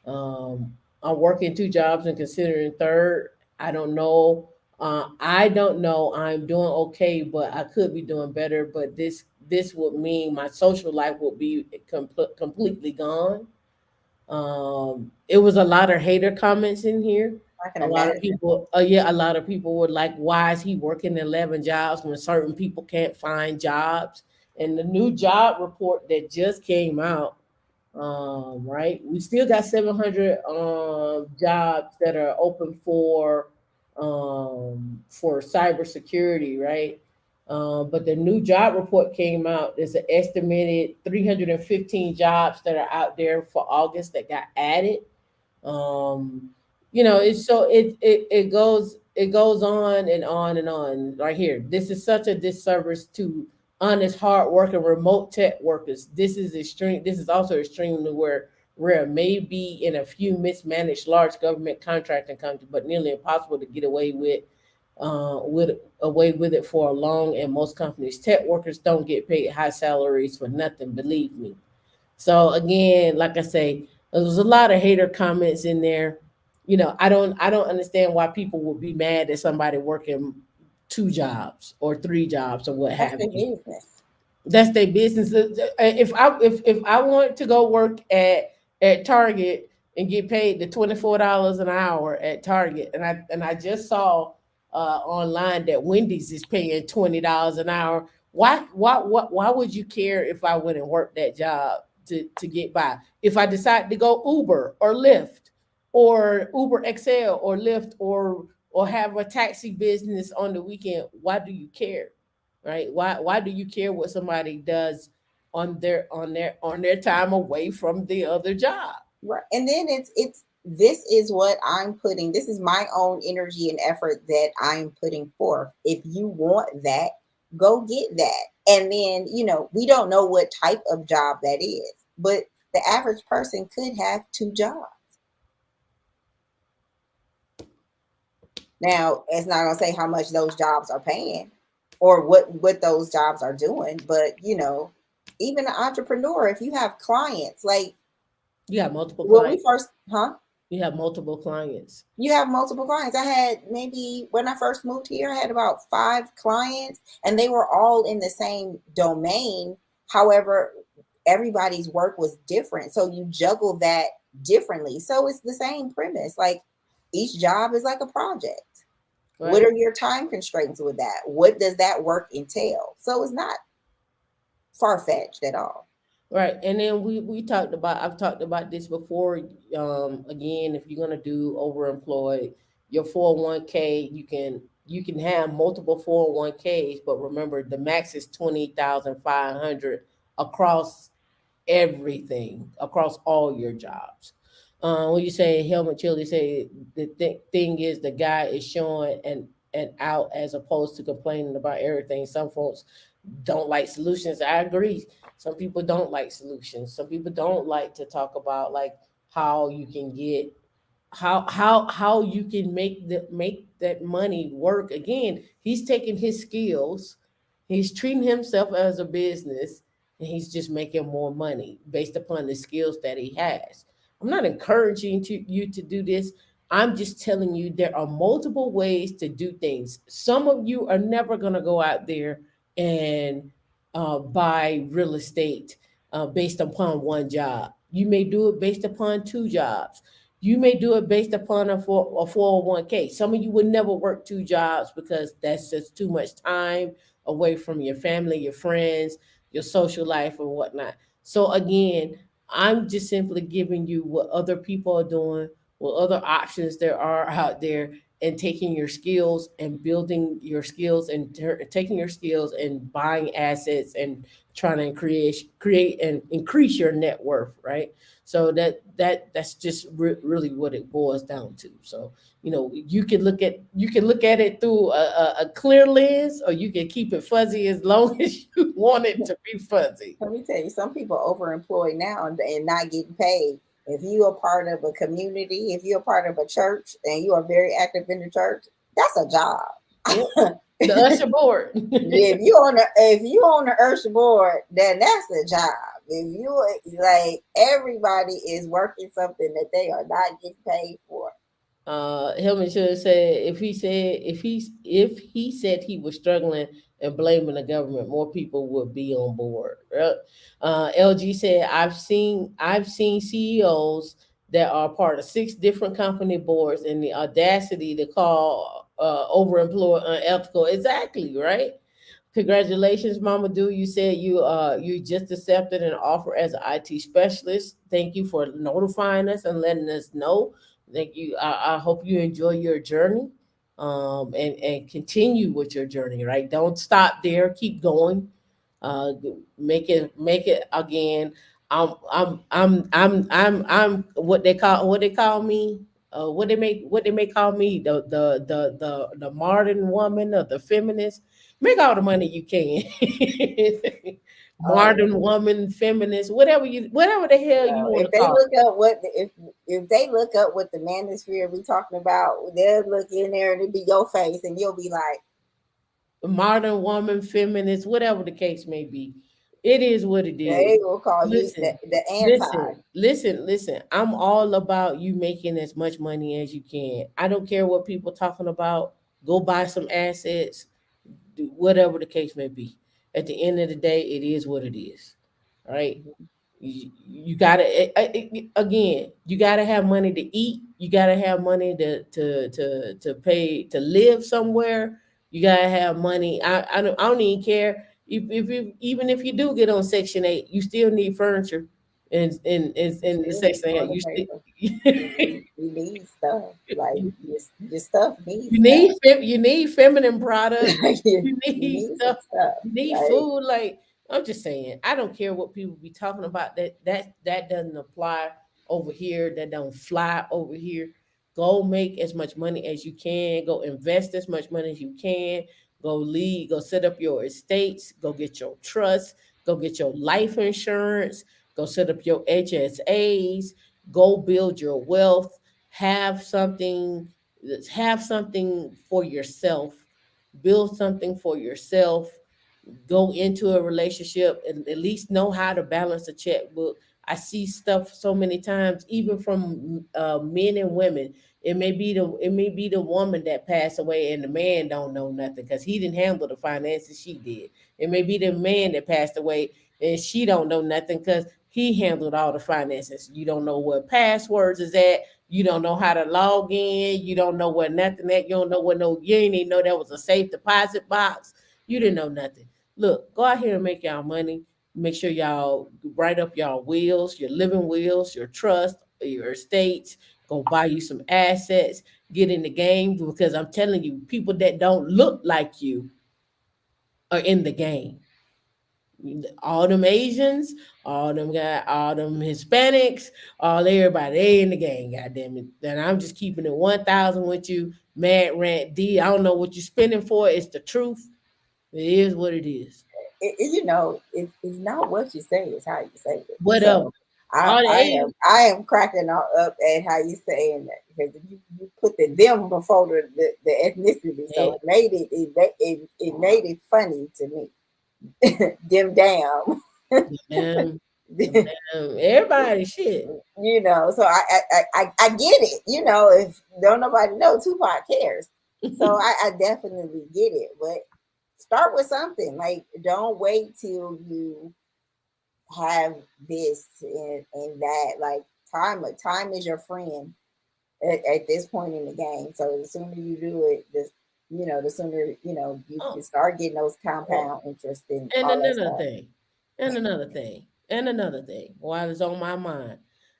I'm working two jobs and considering third. I don't know. I don't know. I'm doing okay, but I could be doing better. But this would mean my social life would be completely gone. It was a lot of hater comments in here. I can A lot of imagine. people, yeah, a lot of people were like, "Why is he working 11 jobs when certain people can't find jobs?" And the new job report that just came out, right? We still got 700 jobs that are open for cybersecurity, right? But the new job report came out. There's an estimated 315 jobs that are out there for August that got added. um it's so it goes on and on and on. Right here, this is such a disservice to honest hard working remote tech workers. This is also extremely rare, maybe in a few mismanaged large government contracting companies, but nearly impossible to get away with it for long. And most companies, tech workers don't get paid high salaries for nothing, believe me. So again, like I say, there was a lot of hater comments in there. I don't understand why people would be mad at somebody working two jobs or three jobs or what That's have their you. business. That's their business. If I want to go work at Target and get paid the $24 an hour at Target, and I just saw online that Wendy's is paying $20 an hour. Why would you care if I went and worked that job to get by? If I decide to go Uber or Lyft or Uber XL or Lyft or have a taxi business on the weekend, why do you care? Right? Why do you care what somebody does on their time away from the other job? Right. And then it's this is what I'm putting. This is my own energy and effort that I'm putting forth. If you want that, go get that. And then, we don't know what type of job that is, but the average person could have two jobs. Now, it's not going to say how much those jobs are paying or what those jobs are doing, but even an entrepreneur, if you have clients, like You have multiple when we clients. first, huh? You have multiple clients. You have multiple clients. I had maybe when I first moved here, I had about 5 clients and they were all in the same domain. However, everybody's work was different. So you juggle that differently. So it's the same premise. Like each job is like a project. What Right. are your time constraints with that? What does that work entail? So it's not far fetched at all. Right. And then we talked about, I've talked about this before. Again, if you're gonna do overemployed, your 401k, you can have multiple 401ks, but remember the max is 20,500 across everything, across all your jobs. When you say Helmut Chili say the thing is the guy is showing and out as opposed to complaining about everything. Some folks don't like solutions. I agree. Some people don't like solutions. Some people don't like to talk about like how you can get how you can make that money work. Again, he's taking his skills, he's treating himself as a business, and he's just making more money based upon the skills that he has. I'm not encouraging you to do this. I'm just telling you there are multiple ways to do things. Some of you are never going to go out there and buy real estate based upon one job. You may do it based upon two jobs. You may do it based upon a 401k. Some of you would never work two jobs because that's just too much time away from your family, your friends, your social life, and whatnot. So, again, I'm just simply giving you what other people are doing, what other options there are out there, and taking your skills and building your skills and taking your skills and buying assets and trying to create and increase your net worth, right? So that's just really what it boils down to. So you can look at it through a clear lens, or you can keep it fuzzy as long as you want it to be fuzzy. Let me tell you, some people are overemployed now and not getting paid. If you are part of a community, if you're part of a church and you are very active in the church, that's a Yep. job. The usher board. Yeah, if you on the Ursa board, then that's a job. If you like, everybody is working something that they are not getting paid for. Hillman should have said if he said he was struggling and blaming the government, more people would be on board. LG said I've seen CEOs that are part of 6 different company boards and the audacity to call overemployed unethical. Exactly, right. Congratulations, Mama Do. You said you just accepted an offer as an IT specialist. Thank you for notifying us and letting us know. Thank you. I hope you enjoy your journey, and continue with your journey. Right, don't stop there. Keep going. Uh, make it again. I'm what they call me. What they may call me, the modern woman or the feminist. Make all the money you can. Oh, Modern woman, feminist, whatever the hell you well, want if to they call look up if they look up what the manosphere we talking about, they'll look in there and it'll be your face, and you'll be like, it. Modern woman, feminist, whatever the case may be. It is what it is. they will call you Listen, the anti. listen. I'm all about you making as much money as you can. I don't care what people talking about. Go buy some assets, do whatever the case may be. At the end of the day, it is what it is. Right? You gotta again, you gotta have money to eat, you gotta have money to pay to live somewhere, you gotta have money. I don't even care even if you do get on section 8, you still need furniture You in the still need section 8 toilet you still paper. You need stuff. Like your stuff needs You stuff. need you need feminine products. you, You you need need some stuff. stuff. You need Like, food. Like, I'm just saying, I don't care what people be talking about. That doesn't apply over here. That don't fly over here. Go make as much money as you can. Go invest as much money as you can. Go lead. Go set up your estates. Go get your trust. Go get your life insurance. Go set up your HSAs. Go build your wealth. Have something have something for yourself, build something for yourself, go into a relationship and at least know how to balance a checkbook. I see stuff so many times, even from men and women. It may be the woman that passed away and the man don't know nothing because he didn't handle the finances, she did. It may be the man that passed away and she don't know nothing because he handled all the finances. You don't know what passwords is at. You don't know how to log in. You don't know what nothing that. You don't know what no. You didn't even know there was a safe deposit box. You didn't know nothing. Look, go out here and make y'all money. Make sure y'all write up y'all wills, your living wills, your trust, your estates. Go buy you some assets. Get in the game, because I'm telling you, people that don't look like you are in the game. All them Asians, all them Hispanics, all everybody, they in the game. Goddamn it! And I'm just keeping it 1,000 with you, Mad Rant D. I don't know what you're spending for. It's the truth. It is what it is. It's not what you say, it's how you say it. Whatever. So All the Asians. I am cracking up at how you saying that, because you put the them before the ethnicity, so it made it funny to me. Them damn. Damn, damn, everybody shit. So I get it. If don't nobody know, Tupac cares. So I definitely get it. But start with something. Like, don't wait till you have this and that. Like, time is your friend at this point in the game. So the sooner you do it, the sooner you can start getting those compound interest and all that another stuff. thing, and another thing. While it's on my mind,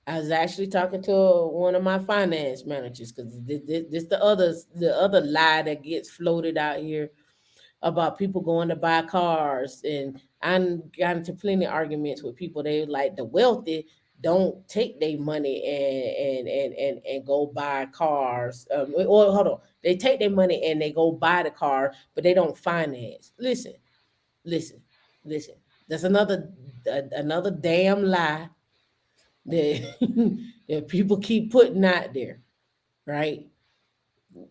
I was actually talking to one of my finance managers, because this the other lie that gets floated out here about people going to buy cars. And I got into plenty of arguments with people. They like, the wealthy don't take their money and go buy cars. Or hold on, they take their money and they go buy the car, but they don't finance. Listen, listen. That's another damn lie that that people keep putting out there, right?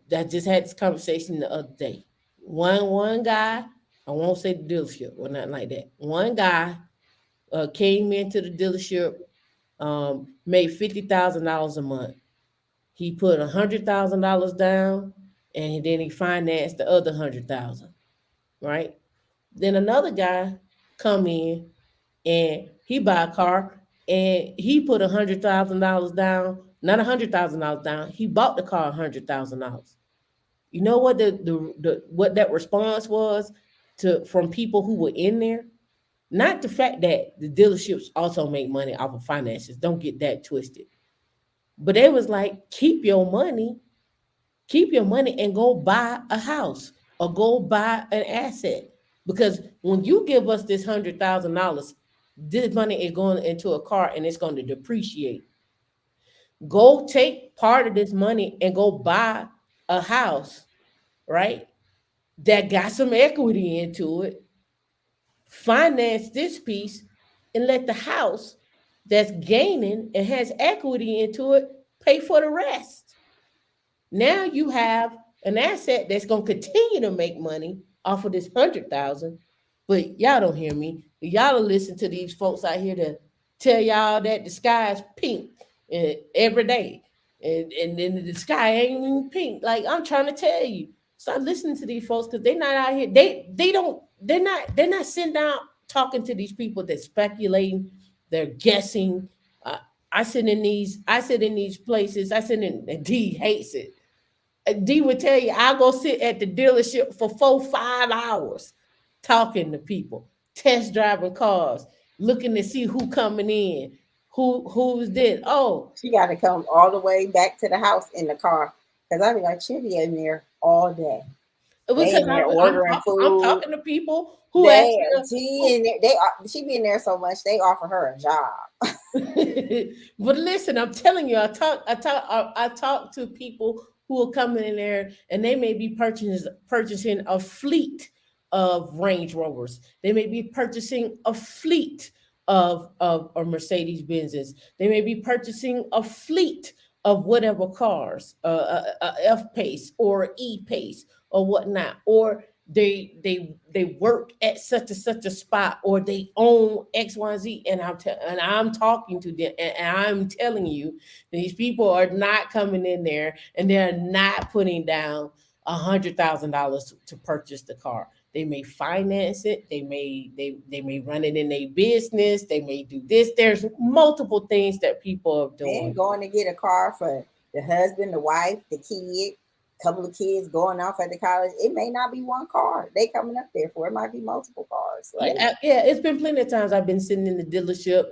That just had this conversation the other day. One guy, I won't say the dealership or nothing like that. One guy came into the dealership, made $50,000 a month. He put $100,000 down, and then he financed the other 100,000. Right. Then another guy come in and he buy a car, and he put $100,000 down. Not $100,000 down. He bought the car $100,000. You know what the what that response was to from people who were in there? Not the fact that the dealerships also make money off of finances. Don't get that twisted. But it was like, keep your money and go buy a house or go buy an asset. Because when you give us this $100,000, this money is going into a car and it's going to depreciate. Go take part of this money and go buy a house, right? That got some equity into it. Finance this piece and let the house that's gaining and has equity into it pay for the rest. Now you have an asset that's going to continue to make money off of this 100,000. But y'all don't hear me. Y'all will listen to these folks out here to tell y'all that the sky is pink every day, and then the sky ain't even pink. Like, I'm trying to tell you, start listening to these folks, because they're not out here. They're not sitting down talking to these people. They're speculating. They're guessing. I sit in these places. And D hates it. D would tell you, I'll go sit at the dealership for 4-5 hours talking to people, test driving cars, looking to see who coming in, who's this. Oh, She got to come all the way back to the house in the car, because I be like, she'll be in there all day. They because in there I'm ordering I'm food. talking to people who actually. She in there. She be in there so much they offer her a job. But listen, I'm telling you, I talk to people who are coming in there, and they may be purchasing a fleet of Range Rovers. They may be purchasing a fleet of Mercedes Benzes. They may be purchasing a fleet of whatever cars, F Pace or E Pace or whatnot, or they work at such a spot, or they own XYZ. And I'm talking to them, and I'm telling you, these people are not coming in there and they're not putting down $100,000 to purchase the car. They may finance it. They may run it in their business. They may do this. There's multiple things that people are They doing. ain't going to get a car for the husband, the wife, the kid. couple of kids going off at the college. It may not be one car they coming up there for. It might be multiple cars. Like, Yeah, it's been plenty of times I've been sitting in the dealership.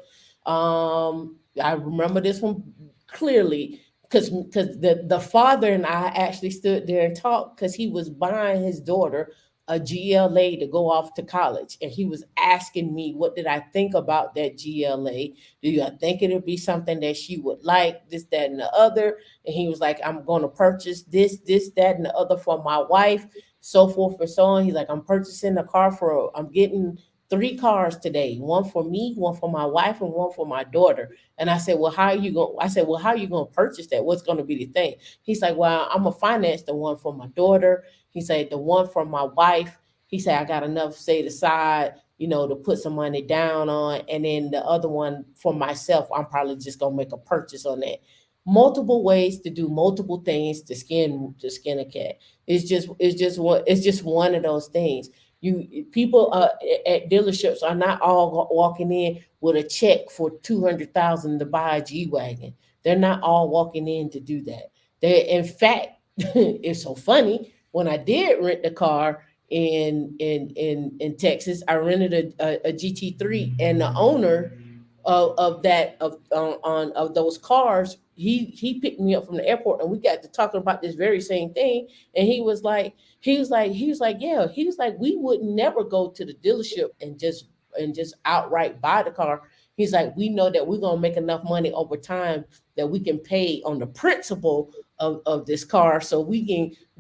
I remember this one clearly because the father and I actually stood there and talked because he was buying his daughter a GLA to go off to college, and he was asking me what did I think about that GLA. Do you think it'd be something that she would like, this, that, and the other? And he was like, I'm going to purchase this, that, and the other for my wife, so forth and so on. He's like, I'm purchasing a car I'm getting 3 cars today, one for me, one for my wife, and one for my daughter. And I said, well, how are you going? I said, well, how are you going to purchase that? What's going to be the thing? He's like, well, I'm gonna finance the one for my daughter. He said, the one for my wife. He said, I got enough saved aside, to put some money down on, and then the other one for myself, I'm probably just gonna make a purchase on that. Multiple ways to do multiple things to skin a cat. It's just one of those things. People at dealerships are not all walking in with a check for 200,000 to buy a G wagon. They're not all walking in to do that. In fact, it's so funny. When I did rent the car in Texas, I rented a GT3, and the owner of those cars, he picked me up from the airport, and we got to talking about this very same thing. And he was like, yeah, he was like, we would never go to the dealership and just outright buy the car. He's like, we know that we're gonna make enough money over time that we can pay on the principal of this car, so we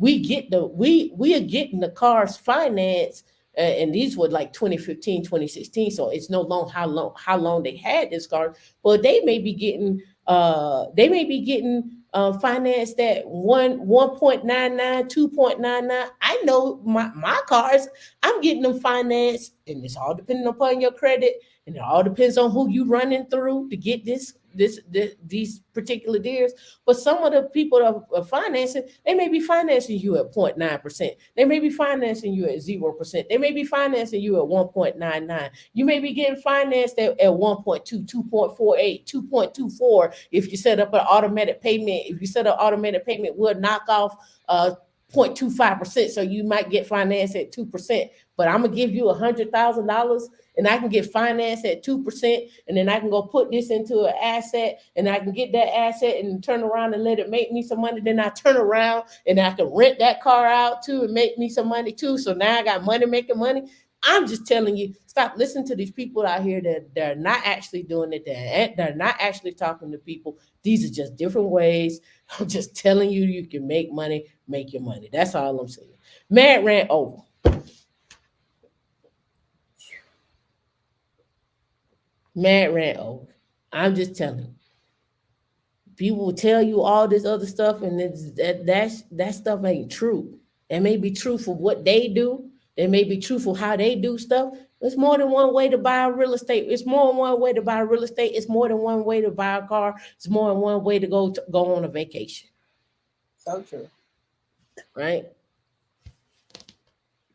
are getting the cars financed. And these were like 2015, 2016, so it's no long how long they had this car, but they may be getting financed at 1.99, 2.99. I know my cars, I'm getting them financed, and it's all depending upon your credit, and it all depends on who you running through to get these particular deals. But some of the people that are financing, they may be financing you at 0.9%. They may be financing you at 0%. They may be financing you at 1.99. You may be getting financed at 1.2, 2.48, 2.24. If you set up an automatic payment, we'll knock off 0.25%. So you might get financed at 2%. But I'm gonna give you $100,000, and I can get financed at 2%, and then I can go put this into an asset, and I can get that asset and turn around and let it make me some money. Then I turn around and I can rent that car out too and make me some money too. So now I got money making money. I'm just telling you, stop listening to these people out here that they're not actually doing it. They're not actually talking to people. These are just different ways. I'm just telling you, you can make money, make your money. That's all I'm saying. Mad rant over. Mad rant over. I'm just telling you. People will tell you all this other stuff, and that stuff ain't true. It may be true for what they do. It may be true for how they do stuff. It's more than one way to buy real estate. It's more than one way to buy real estate. It's more than one way to buy a car. It's more than one way to go on a vacation. so true. Right?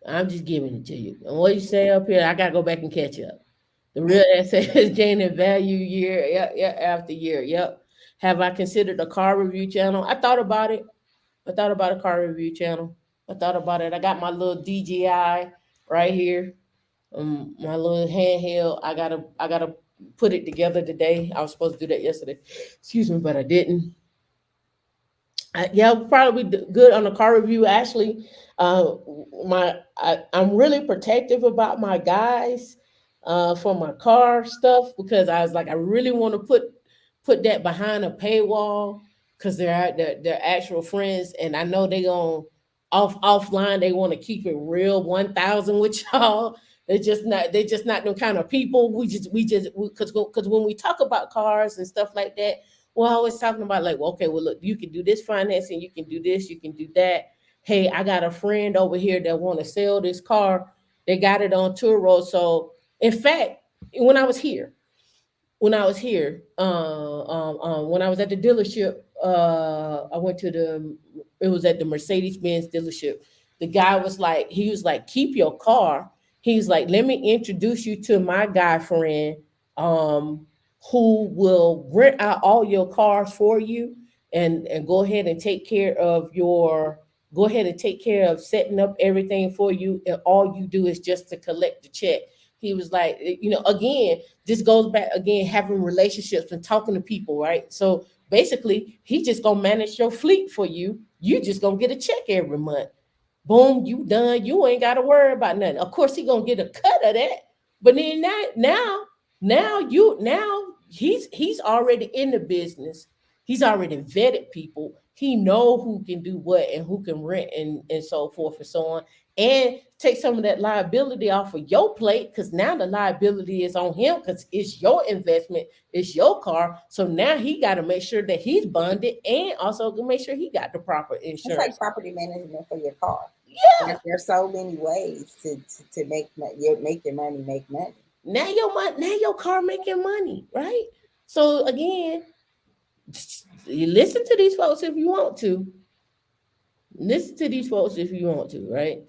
I'm just giving it to you. And what you say up here, I gotta go back and catch up. The real asset is gaining value year after year. Yep. Have I considered a car review channel? I thought about it. I thought about a car review channel. I thought about it. I got my little DJI right here. My little handheld. I gotta put it together today. I was supposed to do that yesterday. Excuse me, but I didn't. Yeah, probably good on the car review. Actually, I'm really protective about my guys for my car stuff, because I was like, I really want to put that behind a paywall, because they're actual friends, and I know they going offline. They want to keep it real 1,000 with y'all. They're just not them kind of people. We just because when we talk about cars and stuff like that, we're always talking about like, well, okay, well, look, you can do this financing, you can do this, you can do that. Hey, I got a friend over here that want to sell this car. They got it on tour road. So, in fact, when I was here, when I was at the dealership, I went to it was at the Mercedes-Benz dealership. The guy was like, keep your car. He's like, let me introduce you to my guy friend, um, who will rent out all your cars for you, and go ahead and take care of go ahead and take care of setting up everything for you, and all you do is just to collect the check. He was like, again, this goes back again, having relationships and talking to people, right? So basically, he just gonna manage your fleet for you. You just gonna get a check every month. Boom, you done. You ain't got to worry about nothing. Of course, he gonna get a cut of that. But then now he's already in the business. He's already vetted people. He know who can do what and who can rent and so forth and so on. And take some of that liability off of your plate, because now the liability is on him, because it's your investment, it's your car. So now he got to make sure that he's bonded, and also to make sure he got the proper It's insurance. like property management for your car. Yeah. There's so many ways to make your money make money. Now your car making money, right? So again, you listen to these folks if you want to. Listen to these folks if you want to, right?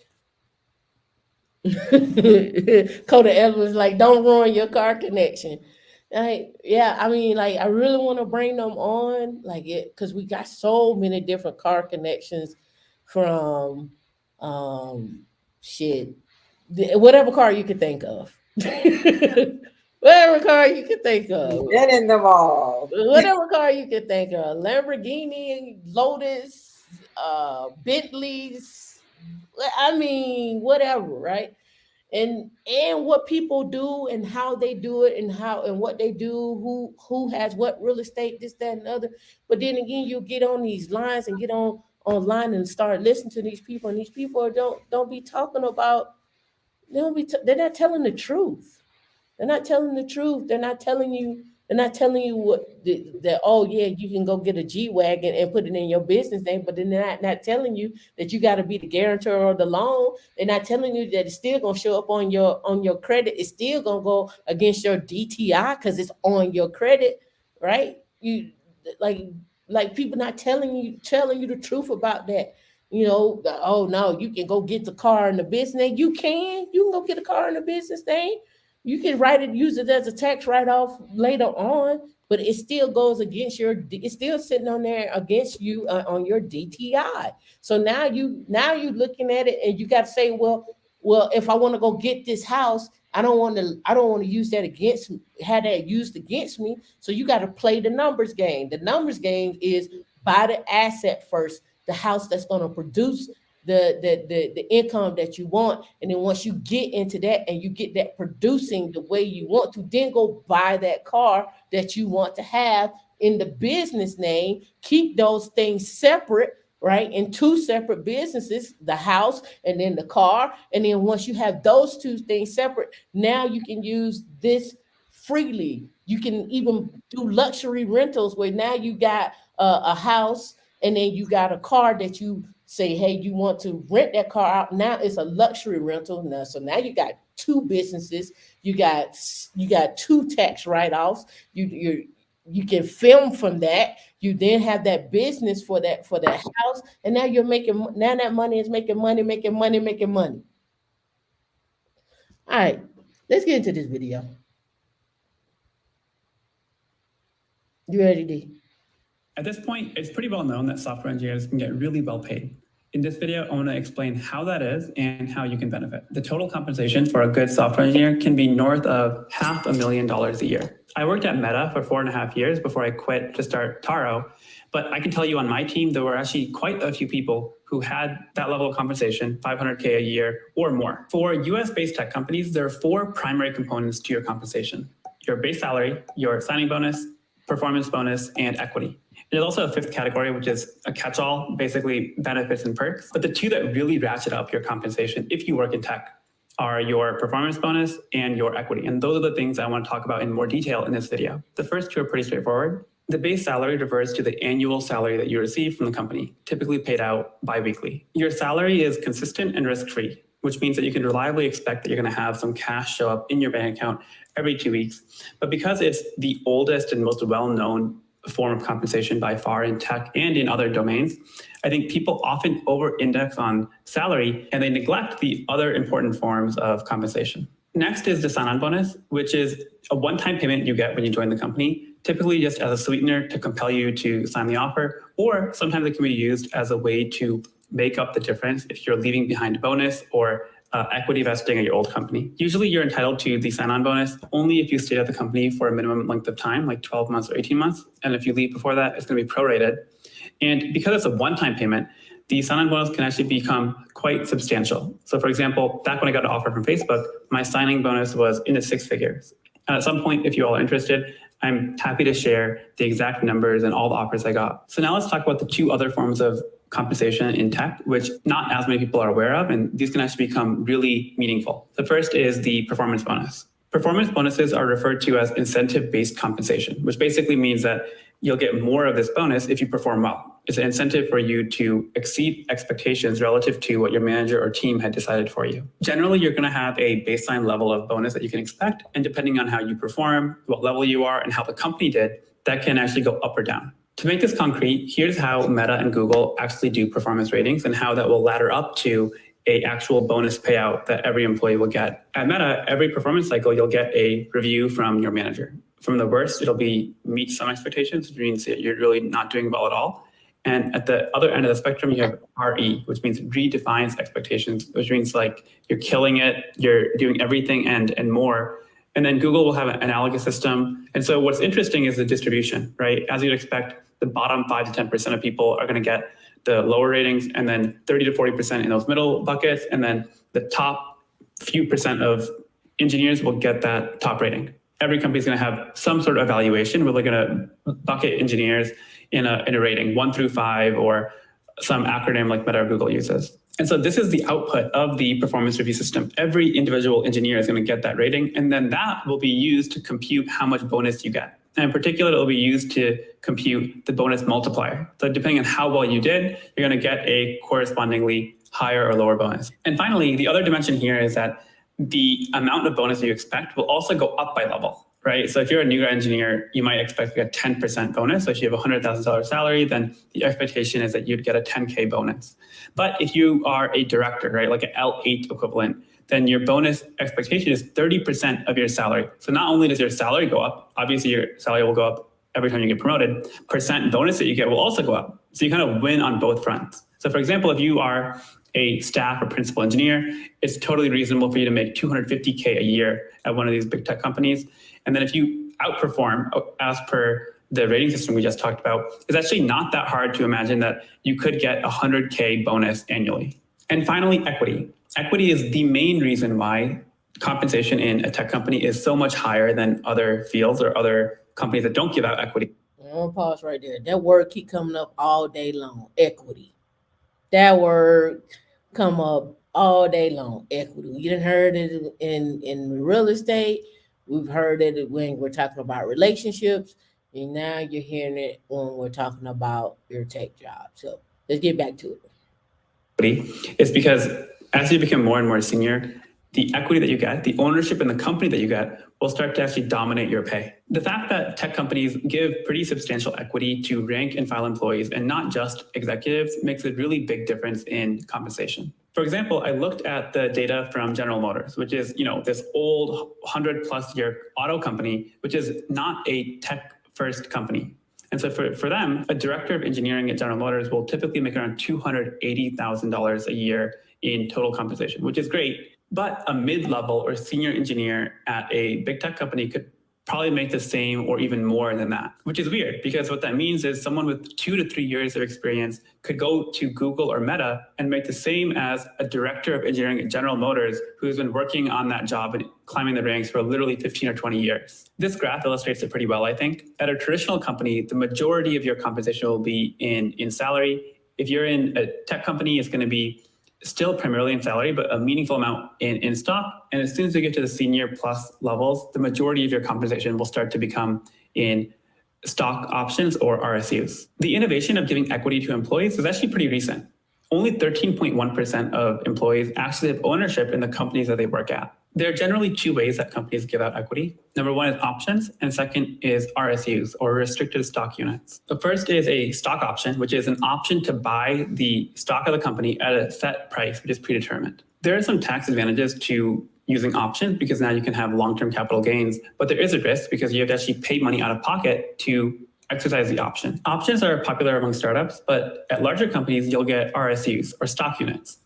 Coda Evans like, don't ruin your car connection. Like, yeah, I mean, like, I really want to bring them on, like, it, because we got so many different car connections from, shit, whatever car you could think of. Whatever car you could think of. Get in the mall. Whatever car you could think of. Lamborghini, Lotus, Bentleys. I mean, whatever, right? And what people do and how they do it and how and what they do, who has what real estate, this, that, and the other. But then again, you get on these lines and get online and start listening to these people, and these people don't be talking about, they're not telling the truth. They're not telling the truth. They're not telling you what that, oh yeah, you can go get a G-Wagon and put it in your business name, but then they're not telling you that you got to be the guarantor of the loan. They're not telling you that it's still gonna show up on your credit. It's still gonna go against your DTI because it's on your credit, right? You like people not telling you the truth about that. Oh no, you can go get the car in the business name. You can go get a car in the business name. You can use it as a tax write-off later on, but it still goes against it's still sitting on there against you on your DTI. So now you looking at it and you got to say, well, if I want to go get this house, I don't want to use that against me, have that used against me. So you got to play the numbers game. The numbers game is buy the asset first, the house that's going to produce the income that you want. And then once you get into that and you get that producing the way you want to, then go buy that car that you want to have in the business name. Keep those things separate, right? In two separate businesses, the house and then the car. And then once you have those two things separate, now you can use this freely. You can even do luxury rentals where now you got a house and then you got a car that you say, hey, you want to rent that car out. Now it's a luxury rental. Now, so now you got two businesses. You got two tax write-offs. You can film from that. You then have that business for that house, and now that money is making money. All right, let's get into this video. You ready, D? At this point, it's pretty well known that software engineers can get really well paid. In this video, I want to explain how that is and how you can benefit. The total compensation for a good software engineer can be north of $500,000 a year. I worked at Meta for 4.5 years before I quit to start Taro, but I can tell you on my team, there were actually quite a few people who had that level of compensation, $500K a year or more. For US-based tech companies, there are 4 primary components to your compensation: your base salary, your signing bonus, performance bonus, and equity. There's also a 5th category, which is a catch-all, basically benefits and perks. But the 2 that really ratchet up your compensation if you work in tech are your performance bonus and your equity. And those are the things I want to talk about in more detail in this video. The first 2 are pretty straightforward. The base salary refers to the annual salary that you receive from the company, typically paid out bi-weekly. Your salary is consistent and risk-free, which means that you can reliably expect that you're going to have some cash show up in your bank account every 2 weeks. But because it's the oldest and most well-known form of compensation by far in tech and in other domains, I think people often over-index on salary and they neglect the other important forms of compensation. Next is the sign-on bonus, which is a one-time payment you get when you join the company, typically just as a sweetener to compel you to sign the offer, or sometimes it can be used as a way to make up the difference if you're leaving behind a bonus or equity vesting at your old company. Usually you're entitled to the sign-on bonus only if you stayed at the company for a minimum length of time, like 12 months or 18 months. And if you leave before that, it's going to be prorated. And because it's a one-time payment, the sign-on bonus can actually become quite substantial. So for example, back when I got an offer from Facebook, my signing bonus was in the six figures. And at some point, if you all are interested, I'm happy to share the exact numbers and all the offers I got. So now let's talk about the two other forms of compensation in tech, which not as many people are aware of, and these can actually become really meaningful. The first is the performance bonus. Performance bonuses are referred to as incentive-based compensation, which basically means that you'll get more of this bonus if you perform well. It's an incentive for you to exceed expectations relative to what your manager or team had decided for you. Generally, you're going to have a baseline level of bonus that you can expect, and depending on how you perform, what level you are, and how the company did, that can actually go up or down. To make this concrete, here's how Meta and Google actually do performance ratings and how that will ladder up to an actual bonus payout that every employee will get. At Meta, every performance cycle, you'll get a review from your manager. From the worst, it'll be meet some expectations, which means that you're really not doing well at all. And at the other end of the spectrum, you have RE, which means redefines expectations, which means like you're killing it, you're doing everything and more. And then Google will have an analogous system. And so what's interesting is the distribution, right? As you'd expect, the bottom 5 to 10% of people are going to get the lower ratings, and then 30 to 40% in those middle buckets. And then the top few percent of engineers will get that top rating. Every company is going to have some sort of evaluation where they're going to bucket engineers in a rating 1 through 5 or some acronym like Meta or Google uses. And so this is the output of the performance review system. Every individual engineer is going to get that rating, and then that will be used to compute how much bonus you get. And in particular, it'll be used to compute the bonus multiplier. So depending on how well you did, you're going to get a correspondingly higher or lower bonus. And finally, the other dimension here is that the amount of bonus you expect will also go up by level, right? So if you're a new engineer, you might expect to get 10% bonus. So if you have a $100,000 salary, then the expectation is that you'd get a 10K bonus. But if you are a director, right, like an L8 equivalent, then your bonus expectation is 30% of your salary. So not only does your salary go up, obviously your salary will go up every time you get promoted, percent bonus that you get will also go up. So you kind of win on both fronts. So for example, if you are a staff or principal engineer, it's totally reasonable for you to make $250K a year at one of these big tech companies. And then if you outperform as per the rating system we just talked about, it's actually not that hard to imagine that you could get a 100K bonus annually. And finally, equity. Equity is the main reason why compensation in a tech company is so much higher than other fields or other companies that don't give out equity. I'm gonna pause right there. That word keep coming up all day long. Equity. That word come up all day long. Equity. You done heard it in real estate. We've heard it when we're talking about relationships, and now you're hearing it when we're talking about your tech job. So let's get back to it. It's because as you become more and more senior, the equity that you get, the ownership in the company that you get will start to actually dominate your pay. The fact that tech companies give pretty substantial equity to rank and file employees and not just executives makes a really big difference in compensation. For example, I looked at the data from General Motors, which is, this old 100+ year auto company, which is not a tech first company. And so for them, a director of engineering at General Motors will typically make around $280,000 a year in total compensation, which is great. But a mid-level or senior engineer at a big tech company could probably make the same or even more than that, which is weird because what that means is someone with 2 to 3 years of experience could go to Google or Meta and make the same as a director of engineering at General Motors who's been working on that job and climbing the ranks for literally 15 or 20 years. This graph illustrates it pretty well, I think. At a traditional company, the majority of your compensation will be in salary. If you're in a tech company, it's going to be still primarily in salary, but a meaningful amount in stock. And as soon as you get to the senior plus levels, the majority of your compensation will start to become in stock options or RSUs. The innovation of giving equity to employees is actually pretty recent. Only 13.1% of employees actually have ownership in the companies that they work at. There are generally 2 ways that companies give out equity. Number 1 is options, and second is RSUs, or restricted stock units. The first is a stock option, which is an option to buy the stock of the company at a set price, which is predetermined. There are some tax advantages to using options because now you can have long-term capital gains, but there is a risk because you have to actually pay money out of pocket to exercise the option. Options are popular among startups, but at larger companies, you'll get RSUs or stock units.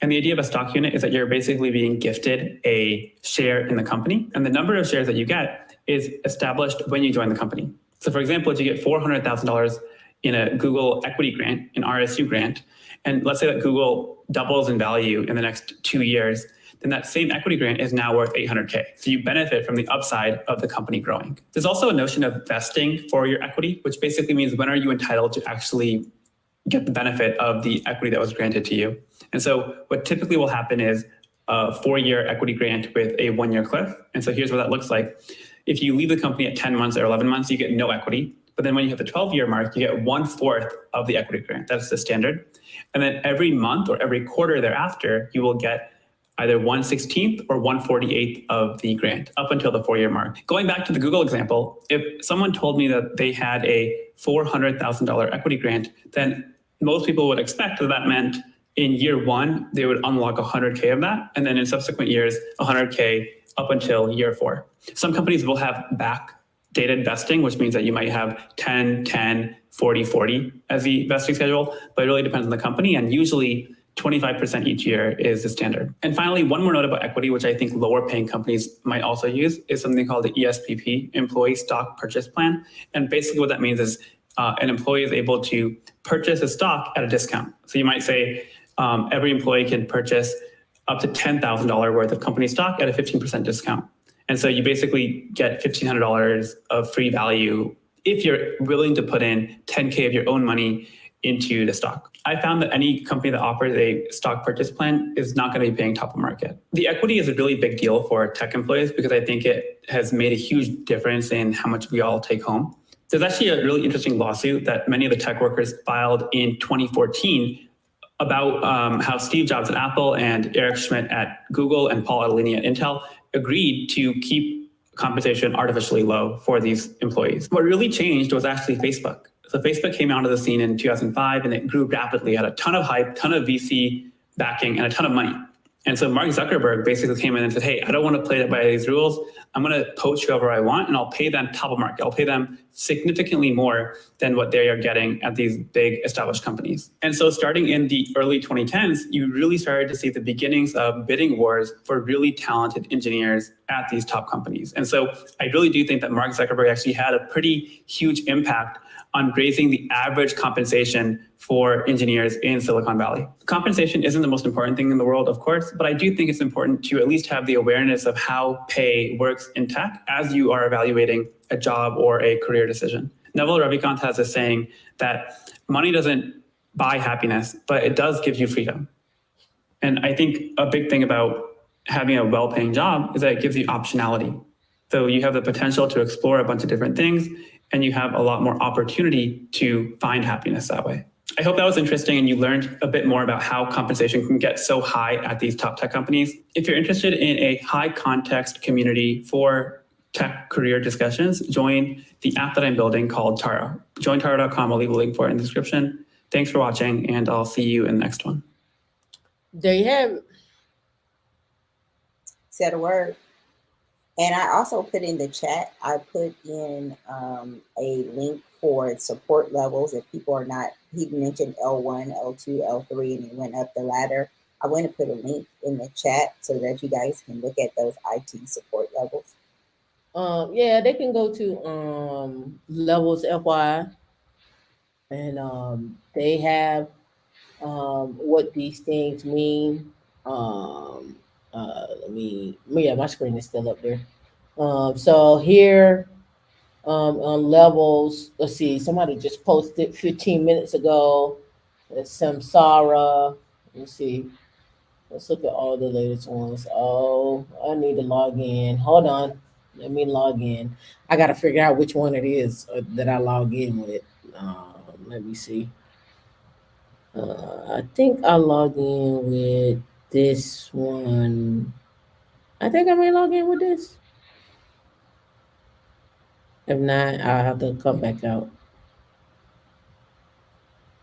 And the idea of a stock unit is that you're basically being gifted a share in the company. And the number of shares that you get is established when you join the company. So for example, if you get $400,000 in a Google equity grant, an RSU grant, and let's say that Google doubles in value in the next 2 years, then that same equity grant is now worth 800K. So you benefit from the upside of the company growing. There's also a notion of vesting for your equity, which basically means when are you entitled to actually get the benefit of the equity that was granted to you. And so what typically will happen is a 4-year equity grant with a 1-year cliff. And so here's what that looks like. If you leave the company at 10 months or 11 months, you get no equity. But then when you hit the 12-year mark, you get 1/4 of the equity grant. That's the standard. And then every month or every quarter thereafter, you will get either 1/16 or 1/48 of the grant up until the 4-year mark. Going back to the Google example, if someone told me that they had a $400,000 equity grant, then most people would expect that that meant in year 1, they would unlock 100K of that. And then in subsequent years, 100K up until year 4. Some companies will have backdated vesting, which means that you might have 10, 10, 40, 40 as the vesting schedule, but it really depends on the company. And usually 25% each year is the standard. And finally, one more note about equity, which I think lower paying companies might also use, is something called the ESPP, Employee Stock Purchase Plan. And basically what that means is an employee is able to purchase a stock at a discount. So you might say every employee can purchase up to $10,000 worth of company stock at a 15% discount. And so you basically get $1,500 of free value if you're willing to put in 10K of your own money into the stock. I found that any company that offers a stock purchase plan is not going to be paying top of market. The equity is a really big deal for tech employees because I think it has made a huge difference in how much we all take home. There's actually a really interesting lawsuit that many of the tech workers filed in 2014 about how Steve Jobs at Apple and Eric Schmidt at Google and Paul Adelini at Intel agreed to keep compensation artificially low for these employees. What really changed was actually Facebook. So Facebook came onto the scene in 2005 and it grew rapidly, had a ton of hype, ton of VC backing and a ton of money. And so Mark Zuckerberg basically came in and said, hey, I don't want to play by these rules. I'm going to poach whoever I want and I'll pay them top of market. I'll pay them significantly more than what they are getting at these big established companies. And so starting in the early 2010s, you really started to see the beginnings of bidding wars for really talented engineers at these top companies. And so I really do think that Mark Zuckerberg actually had a pretty huge impact on raising the average compensation for engineers in Silicon Valley. Compensation isn't the most important thing in the world, of course, but I do think it's important to at least have the awareness of how pay works in tech as you are evaluating a job or a career decision. Neville Ravikant has a saying that money doesn't buy happiness, but it does give you freedom. And I think a big thing about having a well-paying job is that it gives you optionality. So you have the potential to explore a bunch of different things and you have a lot more opportunity to find happiness that way. I hope that was interesting and you learned a bit more about how compensation can get so high at these top tech companies. If you're interested in a high context community for tech career discussions, join the app that I'm building called Taro. Join taro.com. I'll leave a link for it in the description. Thanks for watching and I'll see you in the next one. There you have it. Said a word. And I also put in the chat, I put in a link for support levels. If people are not, he mentioned L1, L2, L3, and he went up the ladder. I want to put a link in the chat so that you guys can look at those IT support levels. Yeah, they can go to levels FY and they have what these things mean. Yeah, my screen is still up there. So here on levels, let's see, somebody just posted 15 minutes ago. There's Samsara. Let's see. Let's look at all the latest ones. Oh, I need to log in. Hold on. Let me log in. I got to figure out which one it is that I log in with. Let me see. I think I log in with this one. I think I may log in with this. If not, I'll have to come back out.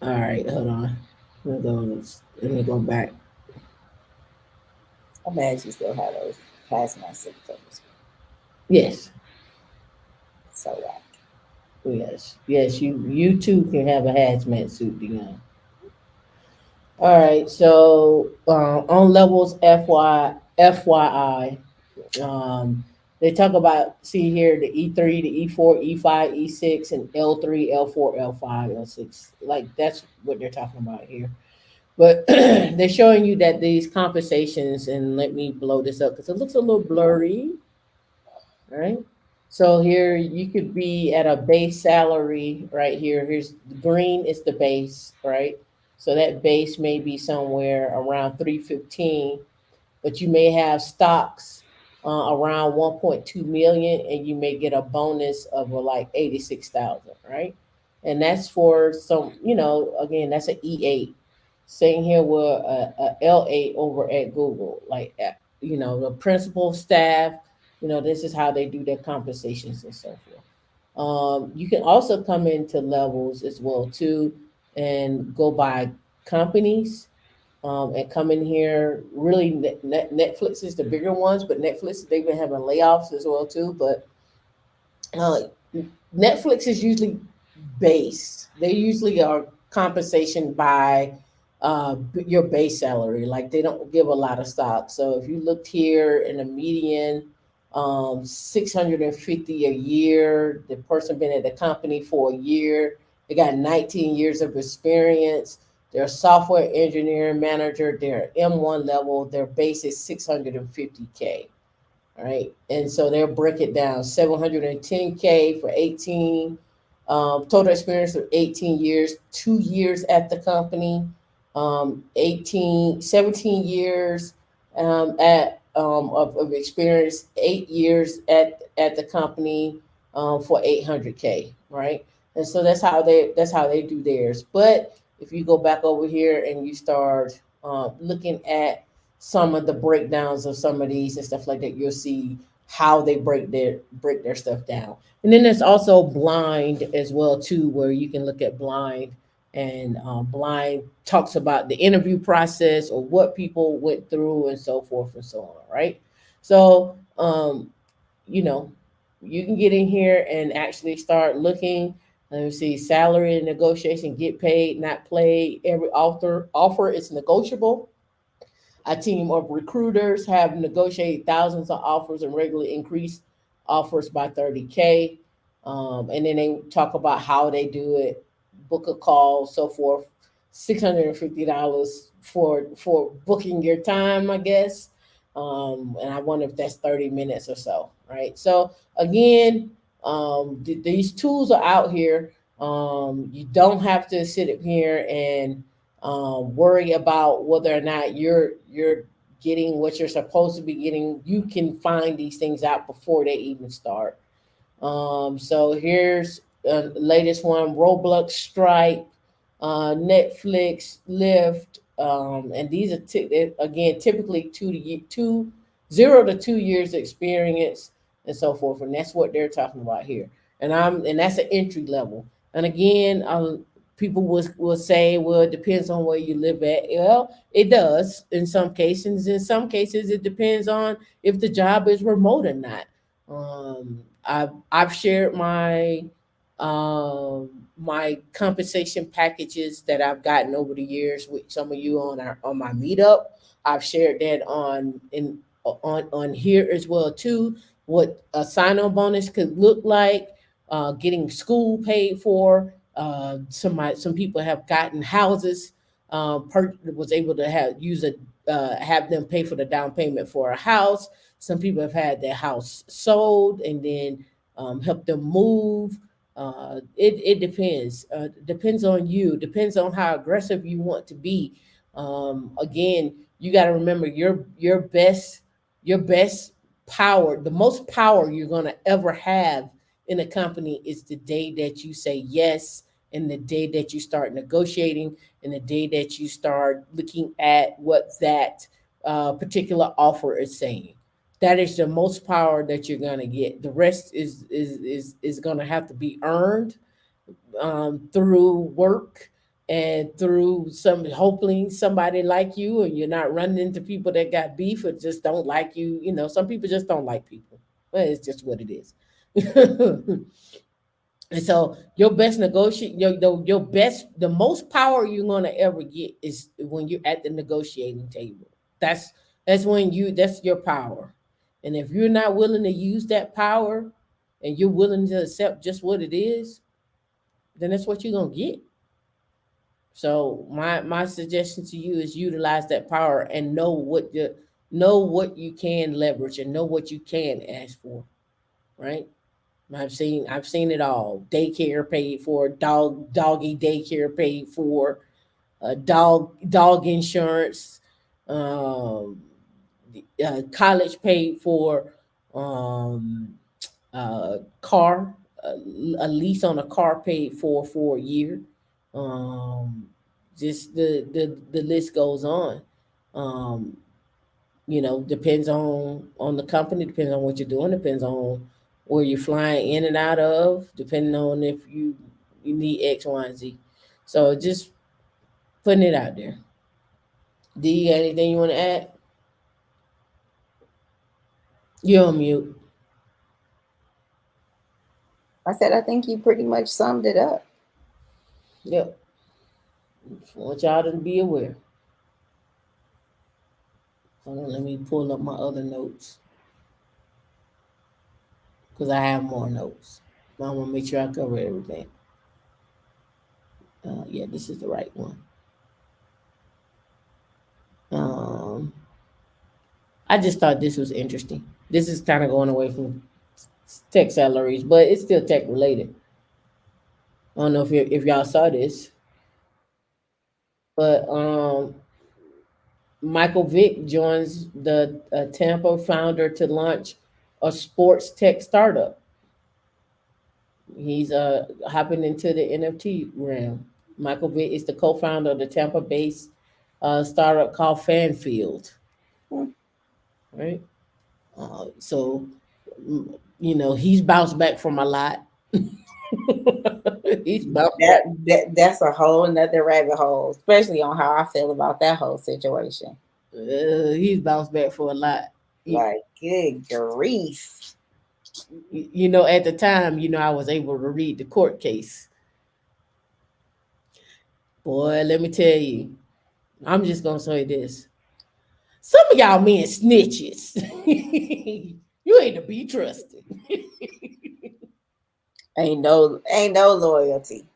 All right, hold on. Let me go back. I'm glad you still have those plasma symptoms. Yes. So Yes, you too can have a hazmat suit, Dion. All right, so on levels FYI, they talk about, see here, the E3, the E4, E5, E6, and L3, L4, L5, L6. Like that's what they're talking about here. But they're showing you that these compensations, and let me blow this up because it looks a little blurry. All right. So here you could be at a base salary right here. Here's the green is the base, right? So that base may be somewhere around 315, but you may have stocks around 1.2 million, and you may get a bonus of like 86,000, right? And that's for some, again, that's an E8. Same here with a L8 over at Google, like the principal staff. This is how they do their compensations and so forth. You can also come into levels as well too, and go by companies, and come in here. Really, Netflix is the bigger ones, but Netflix, they've been having layoffs as well too. But uh, Netflix is usually base. They usually are compensation by your base salary. Like they don't give a lot of stock. So if you looked here in the median, 650 a year. The person been at the company for a year. They got 19 years of experience. They're a software engineering manager. They're M1 level. Their base is 650K. All right. And so they'll break it down 710K for 18, total experience of 18 years, 2 years at the company, 17 years of experience, 8 years at the company, for 800K, right? And so that's how they do theirs. But if you go back over here and you start looking at some of the breakdowns of some of these and stuff like that, you'll see how they break their stuff down. And then there's also blind as well too, where you can look at blind, and blind talks about the interview process or what people went through and so forth and so on, right? So you know you can get in here and actually start looking. Let me see, salary and negotiation, get paid, not played. Every offer is negotiable. A team of recruiters have negotiated thousands of offers and regularly increase offers by 30K. And then they talk about how they do it, book a call, so forth. $650 for booking your time, I guess. And I wonder if that's 30 minutes or so, right? So again, these tools are out here. You don't have to sit up here and worry about whether or not you're getting what you're supposed to be getting. You can find these things out before they even start. So here's latest one: Roblox, Stripe, Netflix, Lyft, and these are again typically 0 to 2 years experience and so forth, and that's what they're talking about here. And that's an entry level. And again, people will say, well, it depends on where you live at. Well, it does in some cases. In some cases, it depends on if the job is remote or not. I've shared my compensation packages that I've gotten over the years with some of you on my meetup. I've shared that on here as well too. What a sign-on bonus could look like, getting school paid for. Some people have gotten houses. Was able to have them pay for the down payment for a house. Some people have had their house sold and then help them move. It depends. Depends on you. Depends on how aggressive you want to be. Again, you got to remember your best power. The most power you're gonna ever have in a company is the day that you say yes, and the day that you start negotiating, and the day that you start looking at what that particular offer is saying. That is the most power that you're gonna get. The rest is gonna have to be earned through work and through hopefully somebody like you, and you're not running into people that got beef or just don't like you. Some people just don't like people. Well, it's just what it is. And so your best negotiate your best the most power you're gonna ever get is when you're at the negotiating table. That's that's your power. And if you're not willing to use that power and you're willing to accept just what it is, then that's what you're gonna get. So my suggestion to you is utilize that power and know what you can leverage and know what you can ask for, right? I've seen it all. Daycare paid for, doggy daycare paid for, dog insurance, um, college paid for, um, car, a lease on a car paid for a year. Um, just the list goes on. Um, depends on the company, depends on what you're doing, depends on where you're flying in and out of, depending on if you need X, Y, and Z. So just putting it out there. Do you got anything you want to add? You're on mute. I said I think you pretty much summed it up. Yep. Just want y'all to be aware. Hold on, let me pull up my other notes because I have more notes. I want to make sure I cover everything. Yeah, this is the right one. Um, I just thought this was interesting. This is kind of going away from tech salaries, but it's still tech related. I don't know if y'all saw this, but Michael Vick joins the Tampa founder to launch a sports tech startup. He's hopping into the NFT realm. Michael Vick is the co-founder of the Tampa-based startup called Fanfield. Right. So, he's bounced back from a lot. He's bounced back. That's a whole nother rabbit hole, especially on how I feel about that whole situation. He's bounced back for a lot. Like, good grief. At the time, I was able to read the court case. Boy, let me tell you, I'm just gonna say this. Some of y'all men snitches. You ain't to be trusted. Ain't no loyalty.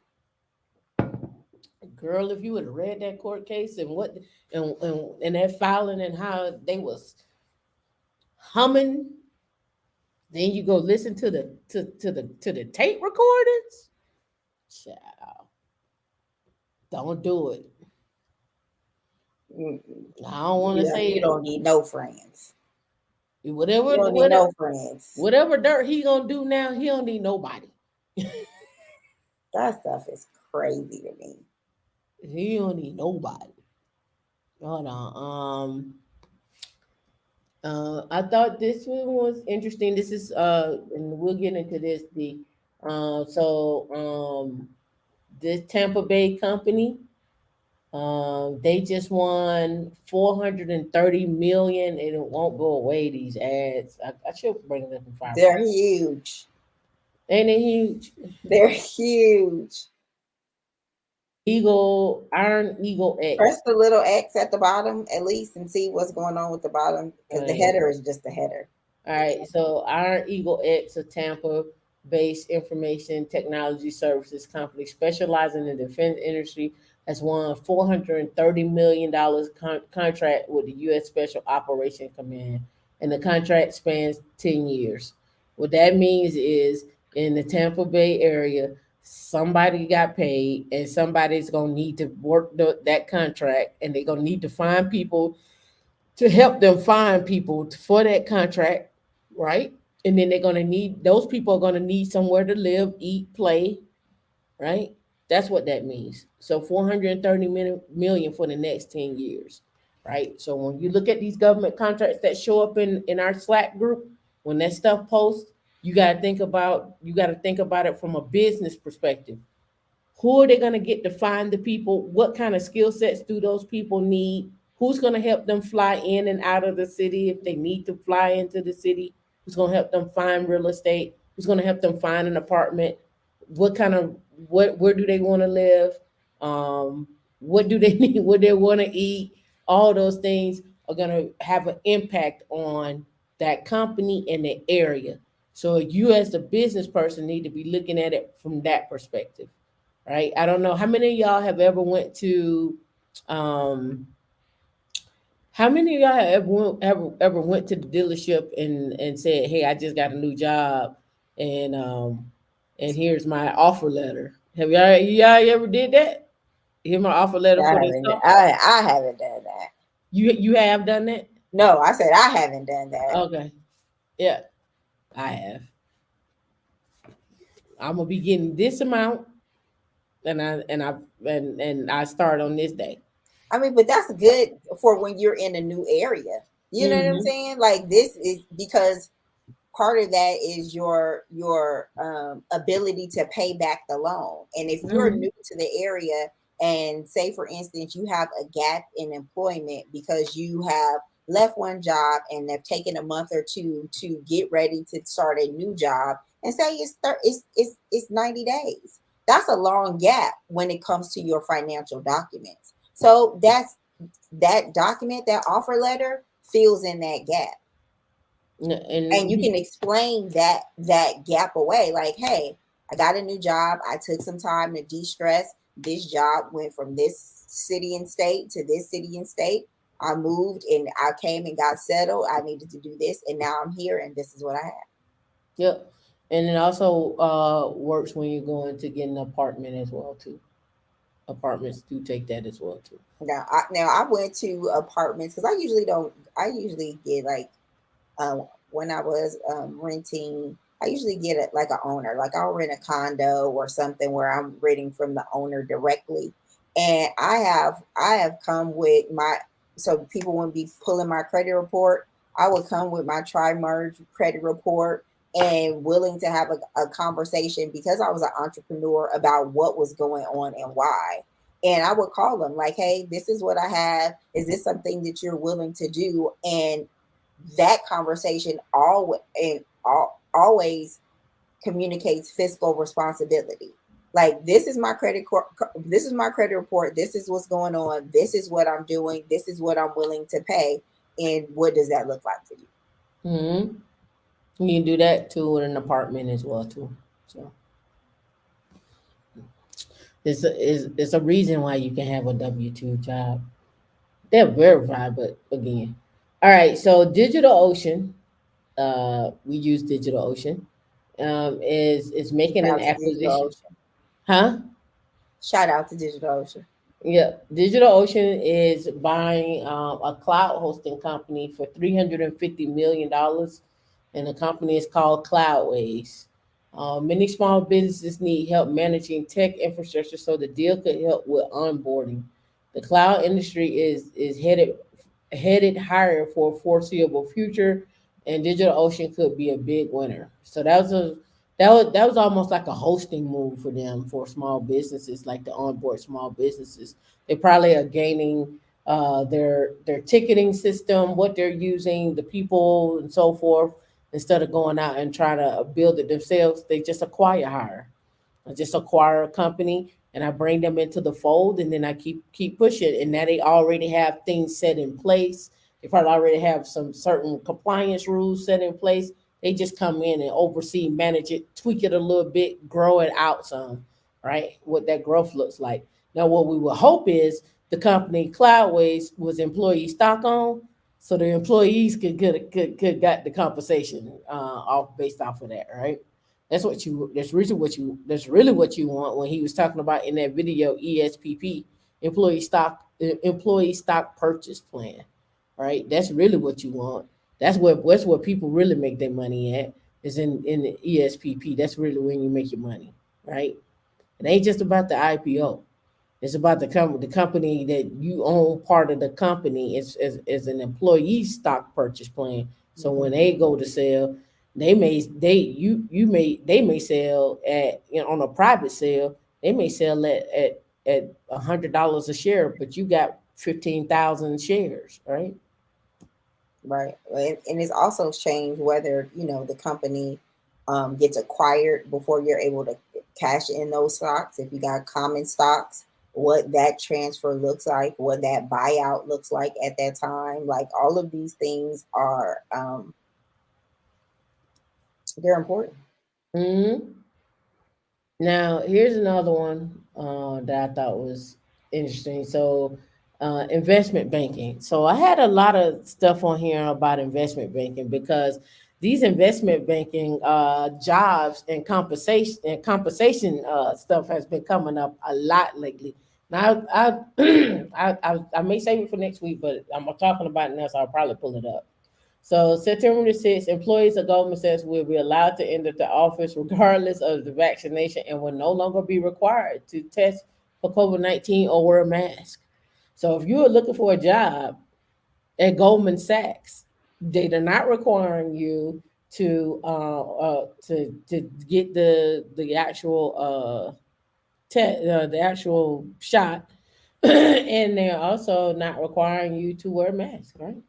Girl, if you would have read that court case and what and that filing and how they was humming, then you go listen to the tape recordings. Child, don't do it. I don't want to say you don't need no friends. Whatever, You don't need no friends. Whatever dirt he gonna do now, he don't need nobody. That stuff is crazy to me. He don't need nobody. Hold on. I thought this one was interesting. This is and we'll get into this. This Tampa Bay company, they just won 430 million, and it won't go away. These ads, I should bring them from 5. They're huge. Ain't it huge? They're huge. Iron Eagle X. Press the little X at the bottom at least and see what's going on with the bottom, because the header is just the header. All right, so Iron Eagle X, a Tampa-based information technology services company specializing in the defense industry, has won $430 million contract with the U.S. Special Operations Command, and the contract spans 10 years. What that means is in the Tampa Bay area, somebody got paid and somebody's going to need to work that contract, and they're going to need to find people to help them find people for that contract, right? And then those people are going to need somewhere to live, eat, play, right? That's what that means. So 430 million for the next 10 years, right? So when you look at these government contracts that show up in our Slack group, when that stuff posts, you got to think about it from a business perspective. Who are they going to get to find the people? What kind of skill sets do those people need? Who's going to help them fly in and out of the city if they need to fly into the city? Who's going to help them find real estate? Who's going to help them find an apartment? what kind of where do they want to live, what do they need, what they want to eat. All those things are going to have an impact on that company and the area. So you as the business person need to be looking at it from that perspective, right? I don't know how many of y'all have ever went to um how many of y'all have ever went to the dealership and said, "Hey, I just got a new job, and here's my offer letter." Have y'all ever did that? Here's my offer letter I for this haven't. stuff. I haven't done that. You have done that? No, I said I haven't done that. Okay, yeah, I have. I'm gonna be getting this amount, and I start on this day. I mean, but that's good for when you're in a new area. You know what I'm Mm-hmm. saying? Like this is because part of that is your ability to pay back the loan. And if you're Mm-hmm. new to the area, and say for instance you have a gap in employment because you have left one job and have taken a month or two to get ready to start a new job, and say it's 90 days, that's a long gap when it comes to your financial documents. So that document, that offer letter fills in that gap, and And you can explain that gap away, like, hey, I got a new job, I took some time to de-stress, this job went from this city and state to this city and state, I moved and I came and got settled, I needed to do this and now I'm here and this is what I have. yep, and it also works when you're going to get an apartment as well too. Apartments do take that as well too. Now I went to apartments because I usually get like when I was renting, I usually get it like an owner. Like I'll rent a condo or something where I'm renting from the owner directly. And I have come with my, so people wouldn't be pulling my credit report. I would come with my tri-merge credit report and willing to have a conversation because I was an entrepreneur about what was going on and why. And I would call them like, hey, this is what I have. Is this something that you're willing to do? And that conversation always communicates fiscal responsibility. Like this is my credit report. This is what's going on. This is what I'm doing. This is what I'm willing to pay. And what does that look like for you? Mm-hmm. You can do that too in an apartment as well too. So it's a reason why you can have a W-2 job. They're verified, but again, all right. So DigitalOcean, we use DigitalOcean, is making Shout an out to acquisition, DigitalOcean. huh? Shout out to DigitalOcean. Yeah, DigitalOcean is buying a cloud hosting company for $350 million, and the company is called Cloudways. Many small businesses need help managing tech infrastructure, so the deal could help with onboarding. The cloud industry is headed higher for a foreseeable future, and DigitalOcean could be a big winner. So that was almost like a hosting move for them for small businesses, like to onboard small businesses. They probably are gaining their ticketing system, what they're using, the people, and so forth. Instead of going out and trying to build it themselves, they just acquire hire. I just acquire a company and I bring them into the fold, and then I keep pushing. And now they already have things set in place. They probably already have some certain compliance rules set in place. They just come in and oversee, manage it, tweak it a little bit, grow it out some, right? What that growth looks like. Now, what we would hope is the company Cloudways was employee stock on, so the employees could got the compensation off based off of that, right? That's what you. That's really what you. That's really what you want when he was talking about in that video ESPP, employee stock purchase plan, right? That's really what you want. That's where people really make their money at is in the ESPP. That's really when you make your money, right? It ain't just about the IPO. It's about the company that you own part of the company is an employee stock purchase plan. So when they go to sell, they may sell at, on a private sale, they may sell at $100 a share, but you got 15,000 shares, right? Right. And it's also changed whether, the company gets acquired before you're able to cash in those stocks. If you got common stocks, what that transfer looks like, what that buyout looks like at that time. Like all of these things are they're important. Mm-hmm. Now, here's another one that I thought was interesting. So, investment banking. So, I had a lot of stuff on here about investment banking because these investment banking jobs and compensation stuff has been coming up a lot lately. Now, I may save it for next week, but I'm talking about it now, so I'll probably pull it up. So September the 6th, employees of Goldman Sachs will be allowed to enter the office regardless of the vaccination and will no longer be required to test for COVID-19 or wear a mask. So if you are looking for a job at Goldman Sachs, they are not requiring you to get the actual the actual shot, and they're also not requiring you to wear a mask, right?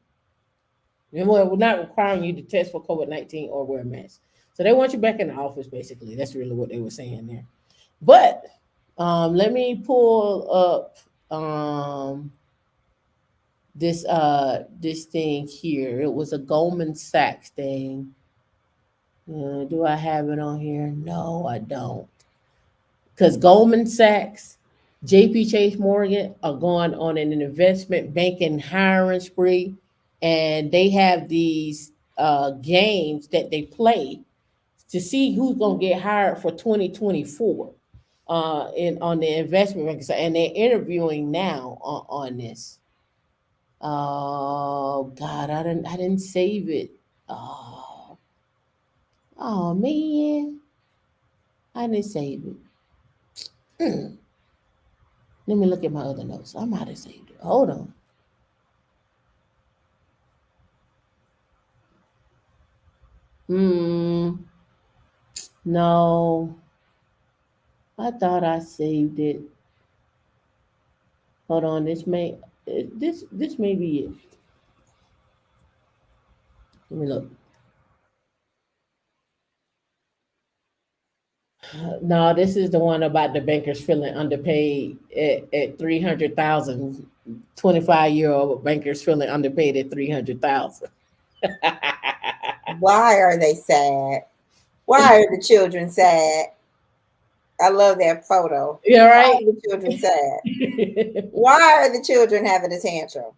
Well, we're not requiring you to test for COVID-19 or wear a mask. So they want you back in the office, basically. That's really what they were saying there. But let me pull up this thing here. It was a Goldman Sachs thing. Do I have it on here? No, I don't. Because Goldman Sachs, JP Chase Morgan are going on an investment banking hiring spree, and they have these games that they play to see who's going to get hired for 2024 on the investment banking side, and they're interviewing now on this. Oh God, I didn't save it. Oh man, I didn't save it. Let me look at my other notes. I might have saved it. Hold on. No. I thought I saved it. Hold on. This may be it. Let me look. No, this is the one about the bankers feeling underpaid at 300,000. 25-year-old bankers feeling underpaid at 300,000. Why are they sad? Why are the children sad? I love that photo. Yeah, Why right. are the children sad? Why are the children having a tantrum?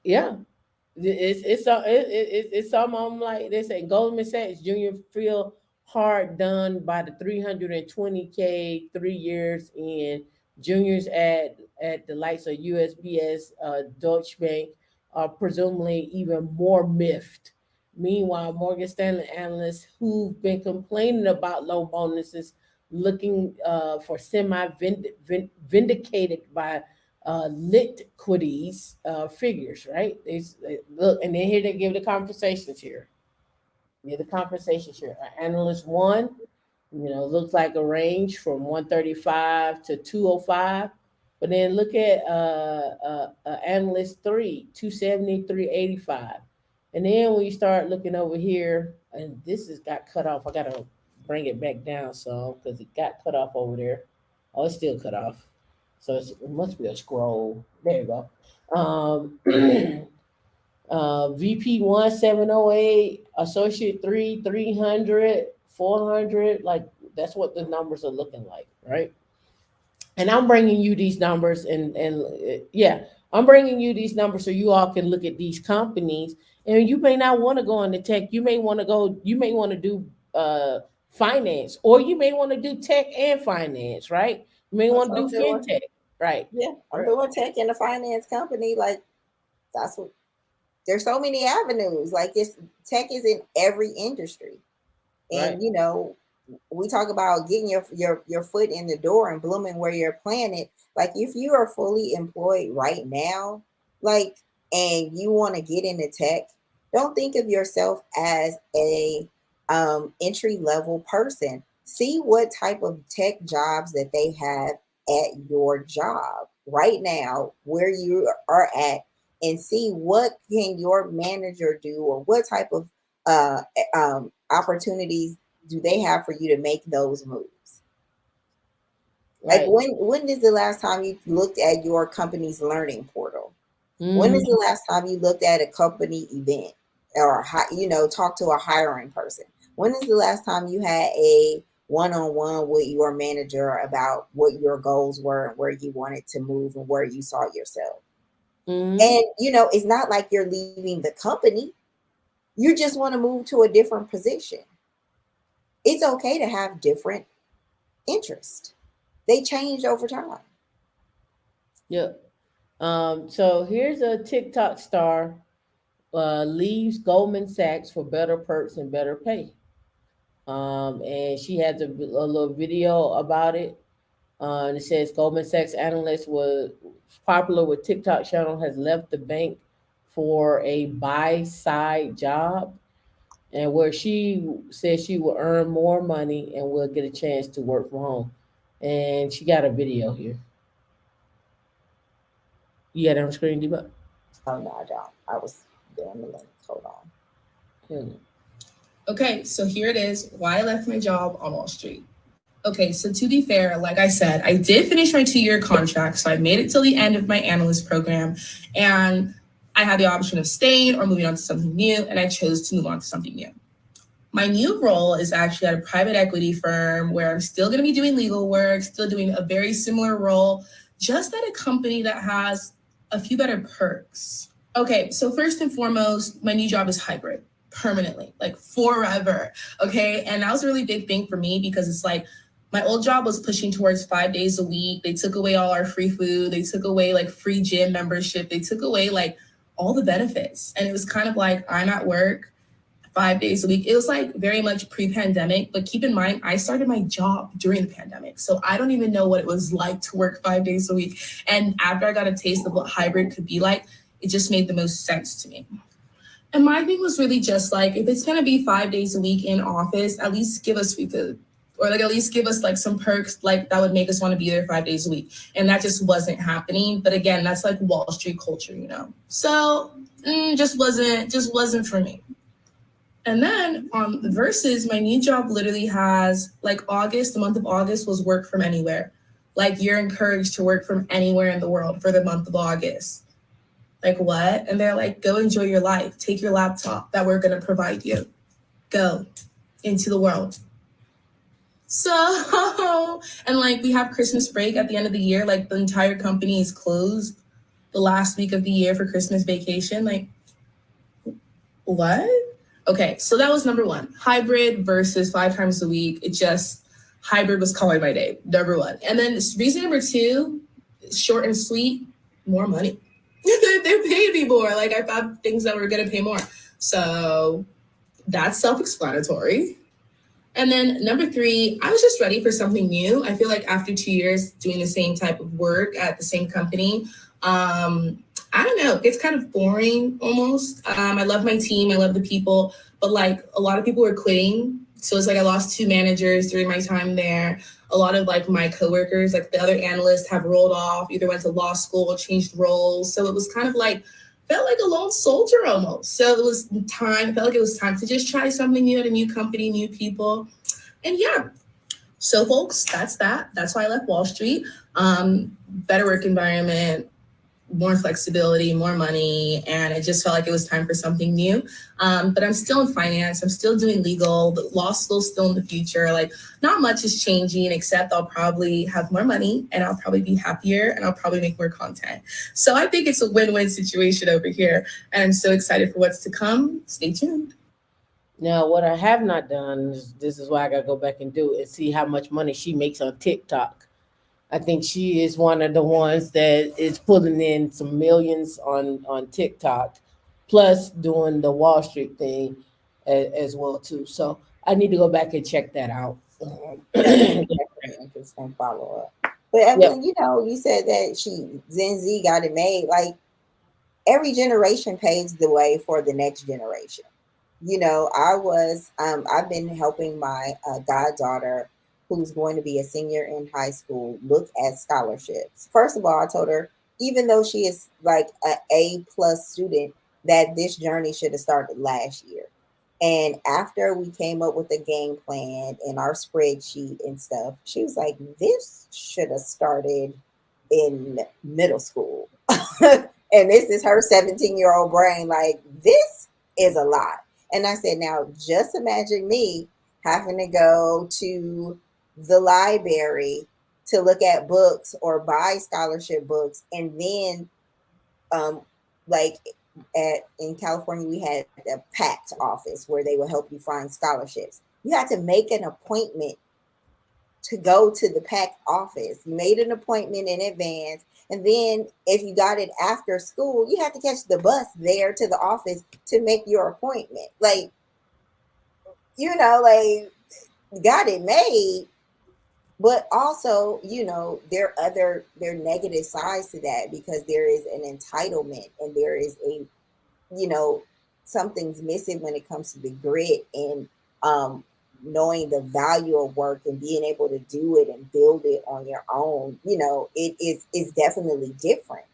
Yeah. It's some of them like they say Goldman Sachs Junior feel hard done by the 320K 3 years in. Juniors at the likes of USBS, Deutsche Bank are presumably even more miffed. Meanwhile, Morgan Stanley analysts who've been complaining about low bonuses looking for vindicated by liquidities figures, right? They look, and then here they give the compensations here. Yeah, the compensations here. Analyst one, looks like a range from 135 to 205. But then look at analyst three, 270, 385. And then when you start looking over here, and this has got cut off. I gotta bring it back down so because it got cut off over there. Oh, it's still cut off. So it must be a scroll. There you go. VP 1708, Associate 3, 300, 400. Like that's what the numbers are looking like, right? And I'm bringing you these numbers, and yeah, I'm bringing you these numbers so you all can look at these companies. And you may not want to go into tech. You may want to go. You may want to do finance, or you may want to do tech and finance, right? You may want to do fintech, right? Yeah, I'm doing tech in a finance company. Like that's what. There's so many avenues. Like tech is in every industry, and Right. We talk about getting your foot in the door and blooming where you're planted. Like if you are fully employed right now, like, and you want to get into tech, don't think of yourself as a entry level person. See what type of tech jobs that they have at your job right now, where you are at, and see what can your manager do, or what type of opportunities do they have for you to make those moves. Like Right. when is the last time you looked at your company's learning portal? When is Mhm. the last time you looked at a company event or talked to a hiring person? When is the last time you had a one-on-one with your manager about what your goals were and where you wanted to move and where you saw yourself? Mhm. And it's not like you're leaving the company. You just want to move to a different position. It's okay to have different interests. They change over time. Yep. So here's a TikTok star leaves Goldman Sachs for better perks and better pay. And she has a little video about it. And it says Goldman Sachs analyst was popular with TikTok channel has left the bank for a buy side job, and where she says she will earn more money and will get a chance to work from home. And she got a video here. You got it on screen, Deba? Oh no, I don't. I was doing the link. Hold on. Hmm. Okay, so here it is, why I left my job on Wall Street. Okay, so to be fair, like I said, I did finish my 2-year contract, so I made it till the end of my analyst program, and I had the option of staying or moving on to something new, and I chose to move on to something new. My new role is actually at a private equity firm where I'm still going to be doing legal work, still doing a very similar role, just at a company that has a few better perks. Okay, so first and foremost, my new job is hybrid permanently, like forever. Okay, and that was a really big thing for me because it's like my old job was pushing towards 5 days a week. They took away all our free food. They took away like free gym membership. They took away like all the benefits. And it was kind of like I'm at work 5 days a week. It was like very much pre-pandemic, but keep in mind, I started my job during the pandemic. So I don't even know what it was like to work 5 days a week. And after I got a taste of what hybrid could be like, it just made the most sense to me. And my thing was really just like, if it's going to be 5 days a week in office, at least give us free food, or like at least give us like some perks like that would make us want to be there 5 days a week. And that just wasn't happening. But again, that's like Wall Street culture, So just wasn't for me. And then versus my new job literally has like August, the month of August was work from anywhere. Like you're encouraged to work from anywhere in the world for the month of August. Like what? And they're like, go enjoy your life. Take your laptop that we're going to provide you. Go into the world. So, and like we have Christmas break at the end of the year. Like the entire company is closed the last week of the year for Christmas vacation. Like what? Okay, so that was number one. Hybrid versus 5 times a week. Hybrid was calling my name, number one. And then reason number two, short and sweet, more money. They're paying me more. Like I found things that were gonna pay more. So that's self-explanatory. And then number three, I was just ready for something new. I feel like after 2 years doing the same type of work at the same company, I don't know, it's kind of boring almost. I love my team, I love the people, but like a lot of people were quitting. So it's like I lost 2 managers during my time there. A lot of like my coworkers, like the other analysts have rolled off, either went to law school or changed roles. So it was kind of like, felt like a lone soldier almost. So it was felt like it was time to just try something new at a new company, new people. And yeah, so folks, that's that. That's why I left Wall Street. Better work environment, more flexibility, more money, and it just felt like it was time for something new. But I'm still in finance. I'm still doing legal. The law school's still in the future. Like not much is changing, except I'll probably have more money and I'll probably be happier and I'll probably make more content. So I think it's a win-win situation over here. And I'm so excited for what's to come. Stay tuned. Now, what I have not done, this is why I got to go back and do it, see how much money she makes on TikTok. I think she is one of the ones that is pulling in some millions on TikTok, plus doing the Wall Street thing as well too. So I need to go back and check that out. Definitely interesting follow up. But Yep. you said that Gen Z got it made. Like every generation paves the way for the next generation. I've been helping my goddaughter, who's going to be a senior in high school, look at scholarships. First of all, I told her, even though she is like an A+ student, that this journey should have started last year. And after we came up with a game plan and our spreadsheet and stuff, she was like, this should have started in middle school. And this is her 17-year-old brain, like, this is a lot. And I said, now just imagine me having to go to the library to look at books or buy scholarship books. And then, like, in California, we had the PACT office where they would help you find scholarships. You had to make an appointment to go to the PACT office. You made an appointment in advance. And then if you got it after school, you had to catch the bus there to the office to make your appointment. Like, like, got it made. But also, there are negative sides to that, because there is an entitlement and there is something's missing when it comes to the grit and knowing the value of work and being able to do it and build it on your own. It is definitely different.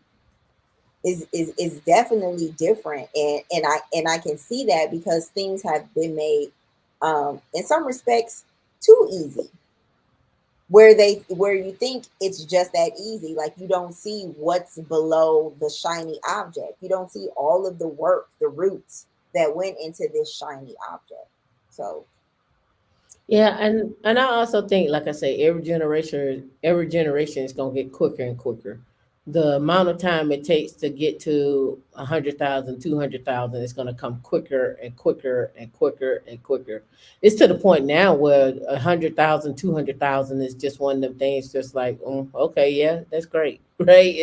Is definitely different, and I can see that because things have been made in some respects too easy, where you think it's just that easy. Like, you don't see what's below the shiny object. You don't see all of the work, the roots that went into this shiny object. So Yeah, and I also think, like I say, every generation is gonna get quicker and quicker. The amount of time it takes to get to 100,000, 200,000 is gonna come quicker and quicker and quicker and quicker. It's to the point now where 100,000, 200,000 is just one of them things. Just like, okay, yeah, that's great, right?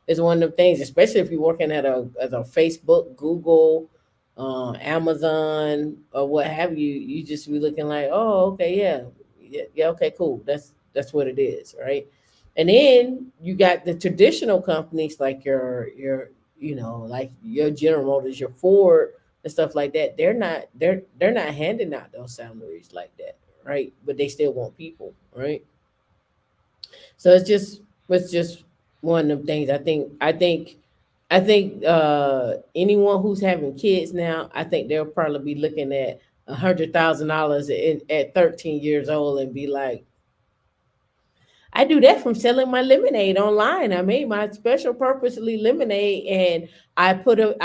It's one of them things, especially if you're working at a Facebook, Google, Amazon or what have you. You just be looking like, oh, okay, yeah, okay, cool. That's what it is, right? And then you got the traditional companies like like your General Motors, your Ford, and stuff like that. They're not handing out those salaries like that, right? But they still want people, right? So it's just one of the things. I think anyone who's having kids now, I think they'll probably be looking at $100,000 at 13 years old and be like, I do that from selling my lemonade online. I made my special purposely lemonade, and I put it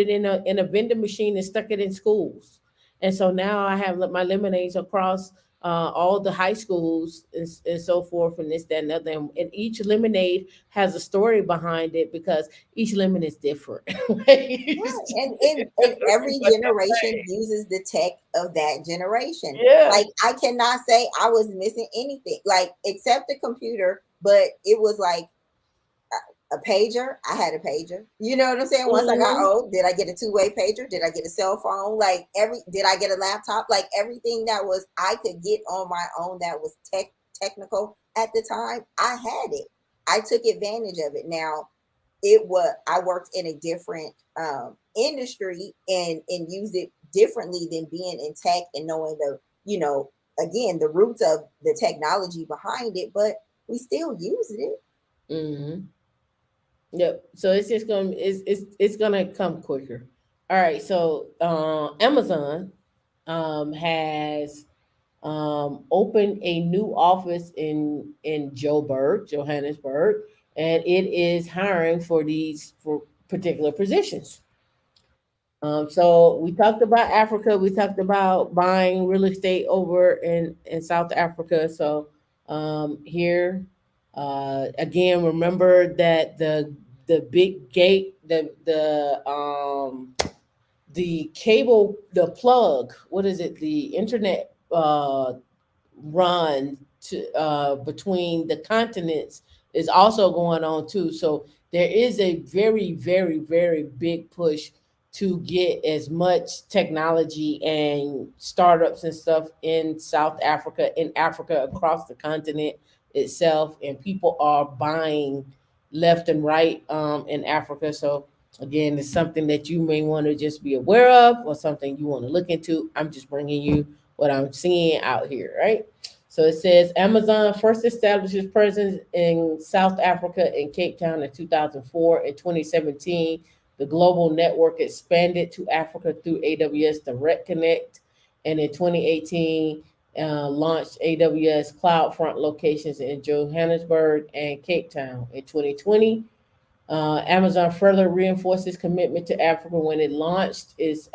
in a vending machine and stuck it in schools. And so now I have my lemonades across all the high schools and so forth, and this, that, and other. And each lemonade has a story behind it because each lemon is different. right. And every generation uses the tech of that generation. Yeah. Like, I cannot say I was missing anything, like, except the computer, but it was like a pager. I had a pager. You know what I'm saying? Once I got Mhm. old, did I get a two-way pager? Did I get a cell phone? Like, did I get a laptop? Like, everything that was I could get on my own that was technical at the time, I had it. I took advantage of it. Now, I worked in a different industry and used it differently than being in tech and knowing again, the roots of the technology behind it, but we still use it. Mhm. Yep. So it's gonna come quicker. All right. So Amazon has opened a new office in Johannesburg, and it is hiring for particular positions. So we talked about Africa. We talked about buying real estate over in South Africa. So here, again, remember that the big gate, the cable, the plug. What is it? The internet run to between the continents is also going on too. So there is a very, very, very big push to get as much technology and startups and stuff in South Africa, in Africa, across the continent itself, and people are buying left and right in Africa. So again, it's something that you may want to just be aware of or something you want to look into. I'm just bringing you what I'm seeing out here, right? So it says Amazon first established its presence in South Africa in Cape Town in 2004. In 2017, The global network expanded to Africa through AWS Direct Connect, and in 2018 launched AWS CloudFront locations in Johannesburg and Cape Town. In 2020, Amazon further reinforced its commitment to Africa when it launched its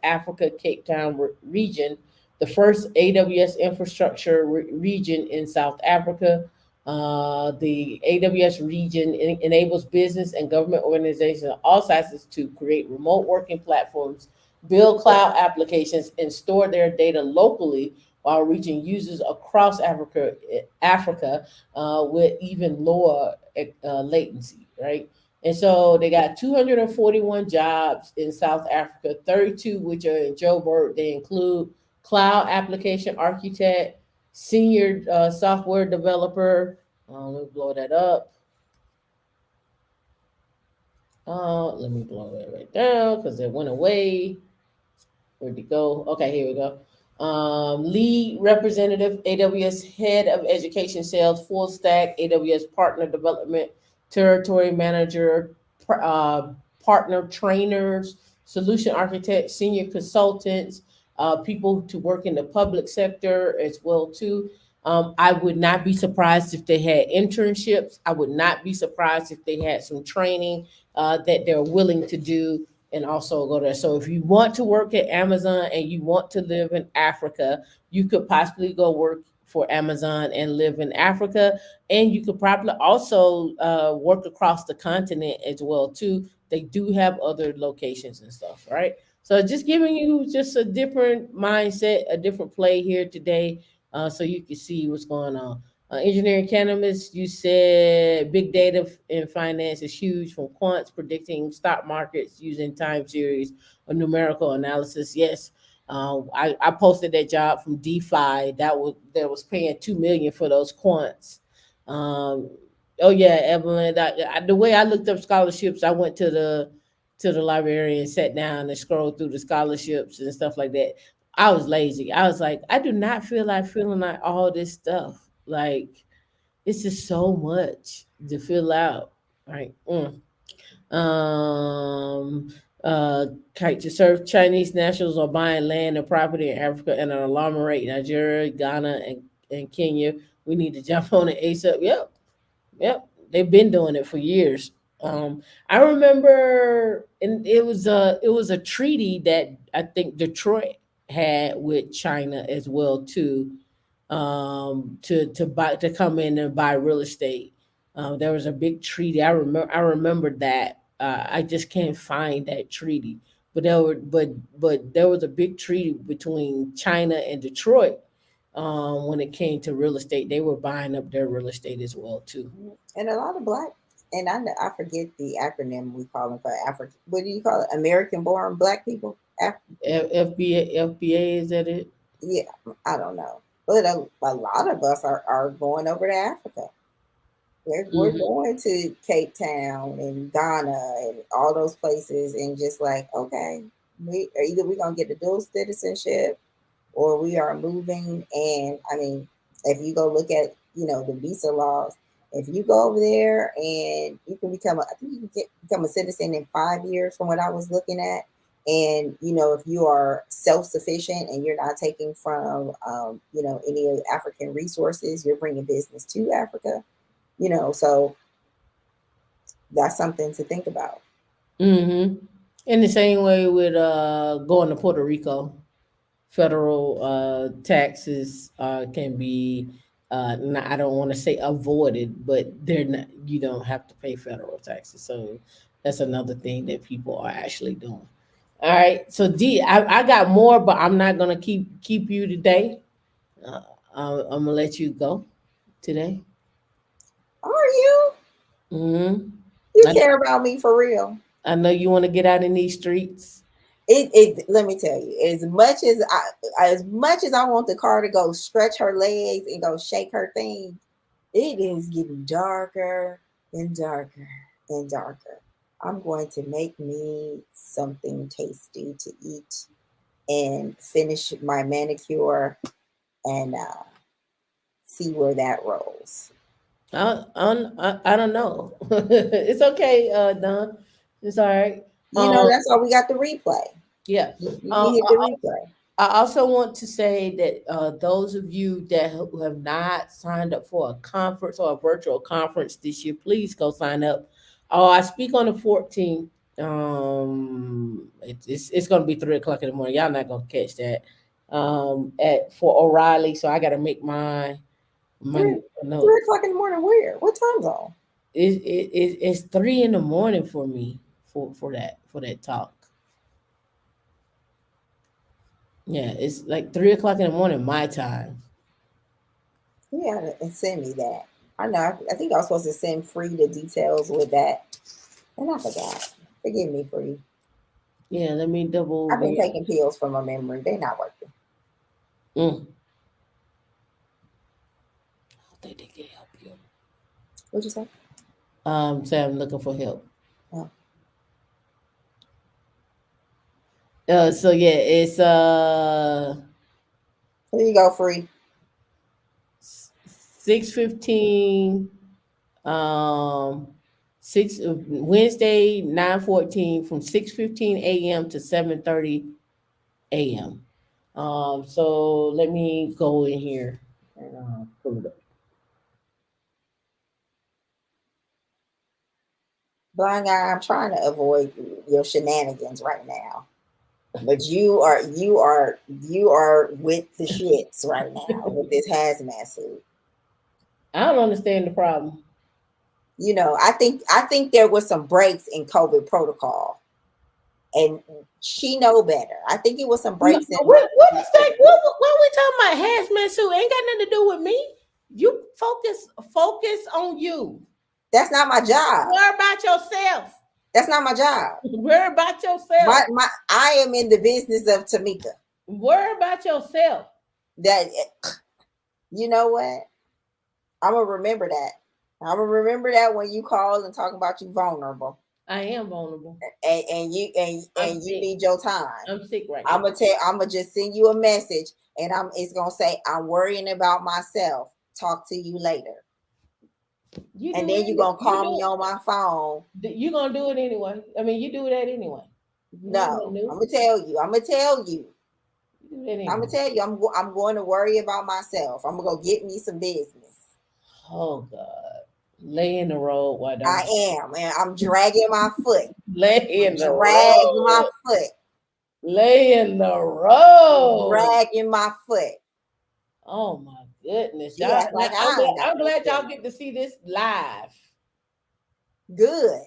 Africa Cape Town region, the first AWS infrastructure region in South Africa. The AWS region enables business and government organizations of all sizes to create remote working platforms, build cloud applications, and store their data locally while reaching users across Africa with even lower latency, right? And so they got 241 jobs in South Africa, 32 which are in Joburg. They include cloud application architect, senior software developer. Let me blow that up. Let me blow that right down because it went away. Where'd it go? Okay, here we go. Lead representative, AWS head of education sales, full stack, AWS partner development, territory manager, partner trainers, solution architects, senior consultants, people to work in the public sector as well too. I would not be surprised if they had internships. I would not be surprised if they had some training that they're willing to do and also go there. So if you want to work at Amazon and you want to live in Africa, you could possibly go work for Amazon and live in Africa. And you could probably also work across the continent as well too. They do have other locations and stuff, right? So just giving you just a different mindset, a different play here today, so you can see what's going on. Engineering cannabis, you said big data in finance is huge, from quants predicting stock markets using time series or numerical analysis. Yes, I posted that job from DeFi that was paying $2 million for those quants. Oh yeah, Evelyn. The way I looked up scholarships, I went to the library and sat down and scrolled through the scholarships and stuff like that. I was lazy. I was like, I do not feel like filling out all this stuff. Like, it's just so much to fill out. Right. To serve Chinese nationals are buying land and property in Africa at an alarming rate. Nigeria, Ghana, and Kenya. We need to jump on it ASAP. Yep. They've been doing it for years. I remember, and it was a treaty that I think Detroit had with China as well too, to come in and buy real estate. There was a big treaty. I remember that. I just can't find that treaty, but there was a big treaty between China and Detroit. When it came to real estate, they were buying up their real estate as well too. And a lot of black, and I forget the acronym we call them for Africa. What do you call it? American born black people? FBA, is that it? Yeah, I don't know. But a lot of us are going over to Africa. We're going to Cape Town and Ghana and all those places, and just like, okay, either we're gonna get the dual citizenship or we are moving. And I mean, if you go look at the visa laws, if you go over there and you can I think you can become a citizen in 5 years from what I was looking at. And if you are self-sufficient and you're not taking from any of the African resources, you're bringing business to Africa. So that's something to think about. In the same way with going to Puerto Rico, federal taxes can be I don't want to say avoided, but they're not. You don't have to pay federal taxes, so that's another thing that people are actually doing. All right, so I got more, but I'm not gonna keep you today. I'm gonna let you go today. Are you? Mm-hmm. You care about me for real? I know you want to get out in these streets. Let me tell you, as much as I want the car to go stretch her legs and go shake her thing, it is getting darker and darker and darker. I'm going to make me something tasty to eat and finish my manicure and see where that rolls. I don't know. It's okay, Don. It's all right. You know, that's why we got the replay. Yeah. You can hit the replay. I also want to say that those of you that who have not signed up for a conference or a virtual conference this year, please go sign up. Oh, I speak on the 14th. It's going to be 3 o'clock in the morning. Y'all not going to catch that. For O'Reilly, so I got to make my Three note. o'clock in the morning. Where? What time zone? It's 3 in the morning for me for that talk. Yeah, it's like 3 o'clock in the morning my time. Yeah, and send me that. I know. I think I was supposed to send Free the details with that, and I forgot. Forgive me, Free. Yeah, let me double. I've been taking pills for my memory. They're not working. I think they can help you. What'd you say? Say I'm looking for help. Oh. So yeah, it's Here you go, Free. 6:15. Wednesday 9:14 from 6:15 a.m. to 7:30 a.m. So let me go in here and pull it up. Blind guy, I'm trying to avoid your shenanigans right now. But you are with the shits right now with this hazmat suit. I don't understand the problem. You know, I think there was some breaks in COVID protocol, and she know better. I think it was some breaks in. What is that? What we talking about? Hazmat suit ain't got nothing to do with me. You focus on you. That's not my job. Worry about yourself. That's not my job. Worry about yourself. I am in the business of Tamika. Worry about yourself. That, you know what? I'm gonna remember that. I'm gonna remember that when you call and talk about you vulnerable. I am vulnerable. And you need your time. I'm sick right now. I'm gonna just send you a message, and it's gonna say, I'm worrying about myself. Talk to you later. And then you're gonna call me on my phone. You're gonna do it anyway. I mean, you do that anyway. No, I'm gonna tell you. I'm gonna tell you. I'm going to worry about myself. I'm gonna go get me some business. Oh God. Lay in the road. Why don't I am, and I'm dragging my foot. Lay in the road. Dragging my foot. Lay in the road. Dragging my foot. Oh my goodness. Yeah, I'm glad y'all get to see this live. Good.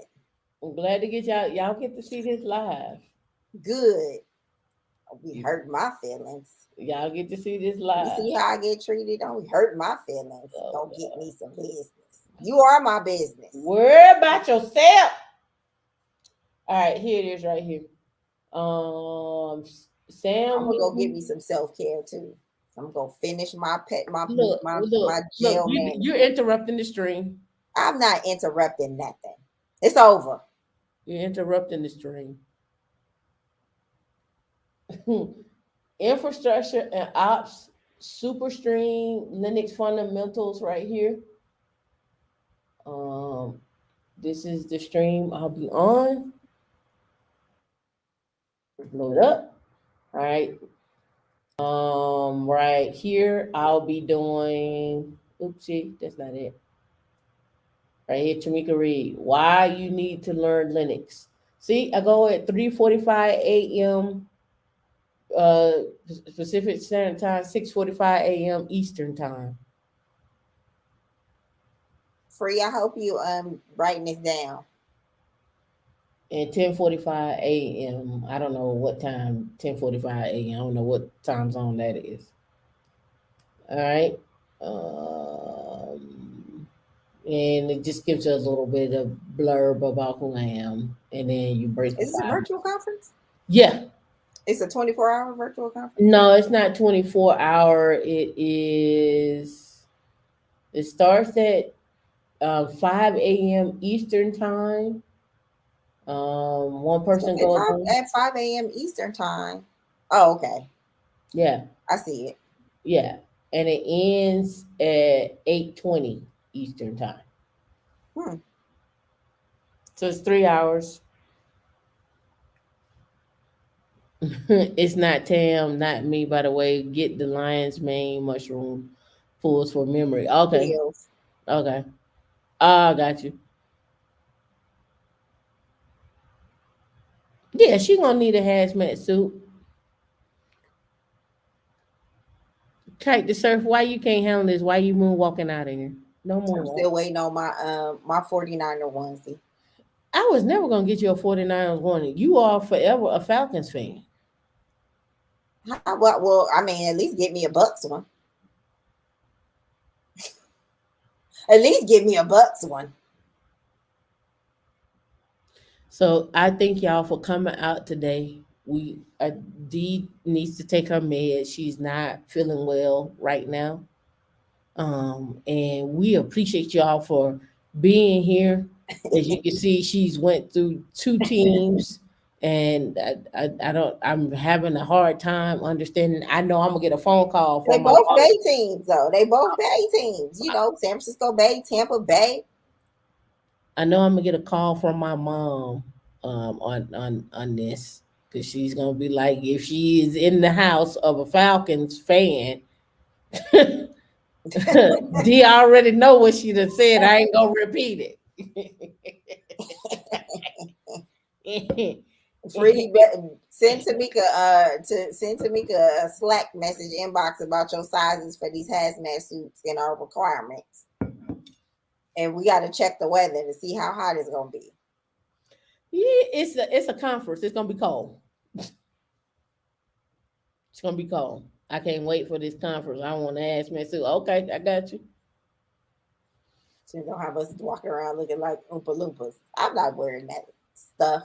I'm glad to get y'all get to see this live. Good. We hurt my feelings. Y'all get to see this live. You see how I get treated? Don't we hurt my feelings? Don't get me some business. You are my business. Worry about yourself. All right, here it is right here. Sam, I'm gonna go get me some self-care too. I'm gonna finish my look, jail. You're interrupting the stream. I'm not interrupting nothing. It's over. You're interrupting the stream. Infrastructure and ops, Superstream, Linux fundamentals right here. This is the stream I'll be on. Load up. All right. Right here I'll be doing. Oopsie, that's not it. Right here, Tamika Reed. Why you need to learn Linux? See, I go at 3:45 a.m. Pacific Standard Time, 6:45 a.m. Eastern Time. Free, I hope you writing this down. And 10:45 a.m. I don't know what time. 10:45 a.m. I don't know what time zone that is. All right. And it just gives you a little bit of blurb about who I am, and then you break. Is this a virtual conference? Yeah. It's a 24-hour virtual conference? No, it's not 24-hour. It starts at 5 a.m. Eastern time. One person goes at 5 a.m. Eastern time. Oh, okay. Yeah. I see it. Yeah. And it ends at 8:20 Eastern time. So it's 3 hours. It's not Tam, not me, by the way. Get the lion's mane mushroom pulls for memory. Okay. Pills. Okay. Ah, got you. Yeah, she gonna need a hazmat suit. Kite the surf. Why you can't handle this? Why you moonwalking out of here? No I'm moonwalk. still waiting on my 49er onesie. I was never gonna get you a 49ers warning. You are forever a Falcons fan. Well, I mean, at least get me a Bucks one. At least give me a Bucks one. So I thank y'all for coming out today. We Dee needs to take her meds. She's not feeling well right now. And we appreciate y'all for being here. As you can see, she's went through two teams, and I don't. I'm having a hard time understanding. I know I'm gonna get a phone call They from my both mom. Bay teams, though. They both Bay teams. You know, San Francisco Bay, Tampa Bay. I know I'm gonna get a call from my mom on this, because she's gonna be like, if she is in the house of a Falcons fan, D already know what she done said. I ain't gonna repeat it. Free send Tamika a Slack message inbox about your sizes for these hazmat suits and our requirements. And we got to check the weather to see how hot it's gonna be. Yeah, it's a conference. It's gonna be cold. It's gonna be cold. I can't wait for this conference. I want to ask me too. Okay, I got you. So you don't have us walking around looking like Oompa Loompas. I'm not wearing that stuff.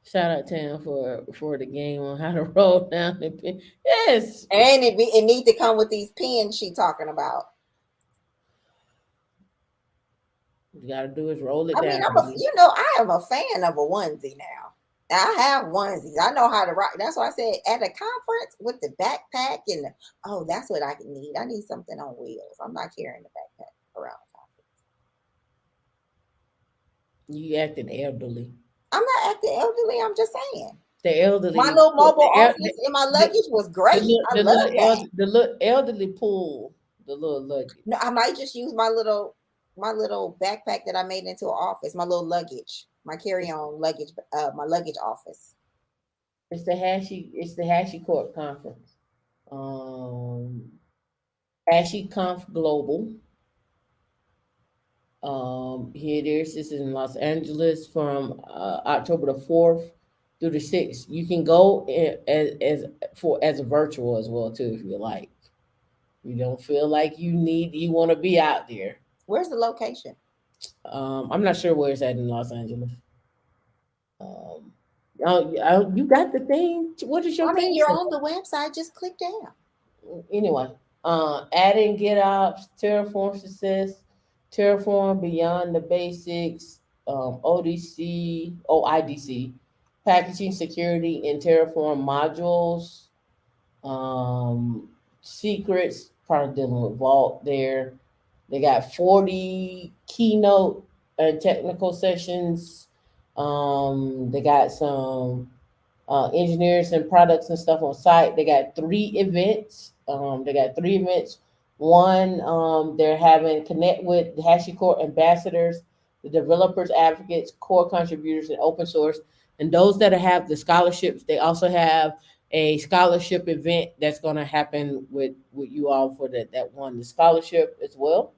Shout out Tam for the game on how to roll down the pin. Yes. And it need to come with these pins she talking about. You gotta do is roll it I down. mean, I am a fan of a onesie now. I have onesies. I know how to rock. That's why I said at a conference with the backpack and that's what I need. I need something on wheels. I'm not carrying the backpack around. You acting elderly. I'm not acting elderly. I'm just saying. The elderly. My little mobile office and my luggage was great. I love that. The little elderly pull the little luggage. No, I might just use my little backpack that I made into an office. My little luggage, my carry-on luggage, my luggage office. It's the HashiCorp conference. HashiConf Global. Here it is. This is in Los Angeles from October the 4th through the 6th. You can go as a virtual as well too if you like. You don't feel like you want to be out there. Where's the location? I'm not sure where it's at in Los Angeles. You got the thing. What is your thing? You're on the website. Just click down. Anyway, adding GitOps, Terraform Success, Terraform Beyond the Basics, OIDC, packaging security in Terraform modules, secrets, probably dealing with Vault there. They got 40 keynote and technical sessions. They got some engineers and products and stuff on site. They got 3 events. One, they're having connect with the HashiCorp ambassadors, the developers, advocates, core contributors, and open source. And those that have the scholarships, they also have a scholarship event that's going to happen with you all for that won the scholarship as well.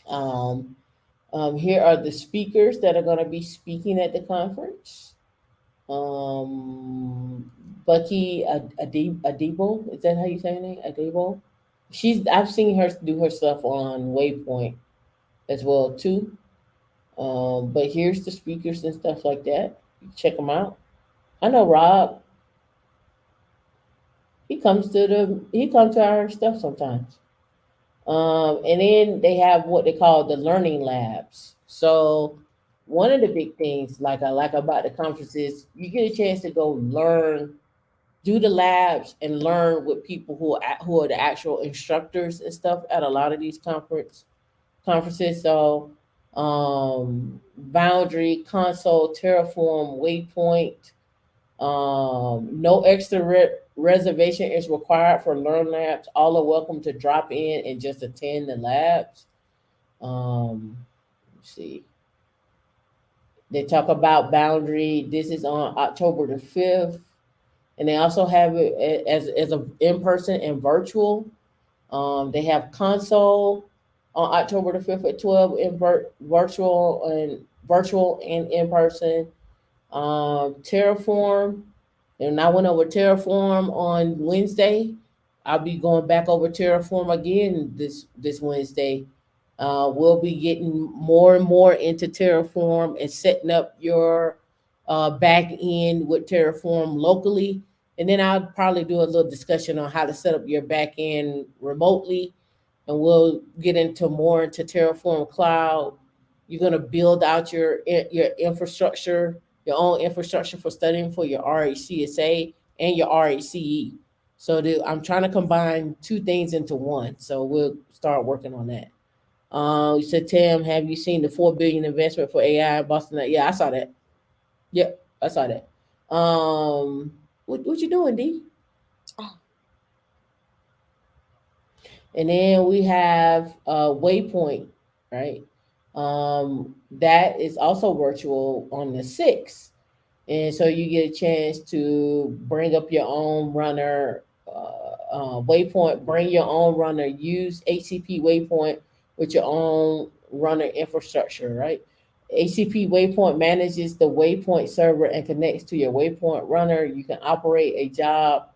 Here are the speakers that are going to be speaking at the conference. Bucky Adebo, is that how you say her name? Adebo. I've seen her do her stuff on Waypoint as well too. But here's the speakers and stuff like that. Check them out. I know Rob. He comes to our stuff sometimes. And then they have what they call the learning labs. So one of the big things like I like about the conference is you get a chance to go learn, do the labs, and learn with people who are the actual instructors and stuff at a lot of these conferences. So Boundary, Console, Terraform, Waypoint. No extra reservation is required for Learn Labs. All are welcome to drop in and just attend the labs. Let's see. They talk about Boundary. This is on October the 5th. And they also have it as a in-person and virtual. They have Console on October the 5th at 12 in virtual and in person. Terraform, and I went over Terraform on Wednesday. I'll be going back over Terraform again this Wednesday. We'll be getting more and more into Terraform and setting up your back end with Terraform locally. And then I'll probably do a little discussion on how to set up your back end remotely. And we'll get into more into Terraform Cloud. You're going to build out your infrastructure, your own infrastructure for studying for your RHCSA and your RHCE. So I'm trying to combine two things into one. So we'll start working on that. You said, Tim, have you seen the $4 billion investment for AI in Boston? Yeah, I saw that. Yep, I saw that. What you doing, D? And then we have Waypoint, right? That is also virtual on the 6th. And so you get a chance to bring up your own runner, Waypoint, bring your own runner, use HCP Waypoint with your own runner infrastructure, right? HCP Waypoint manages the Waypoint server and connects to your Waypoint runner. You can operate a job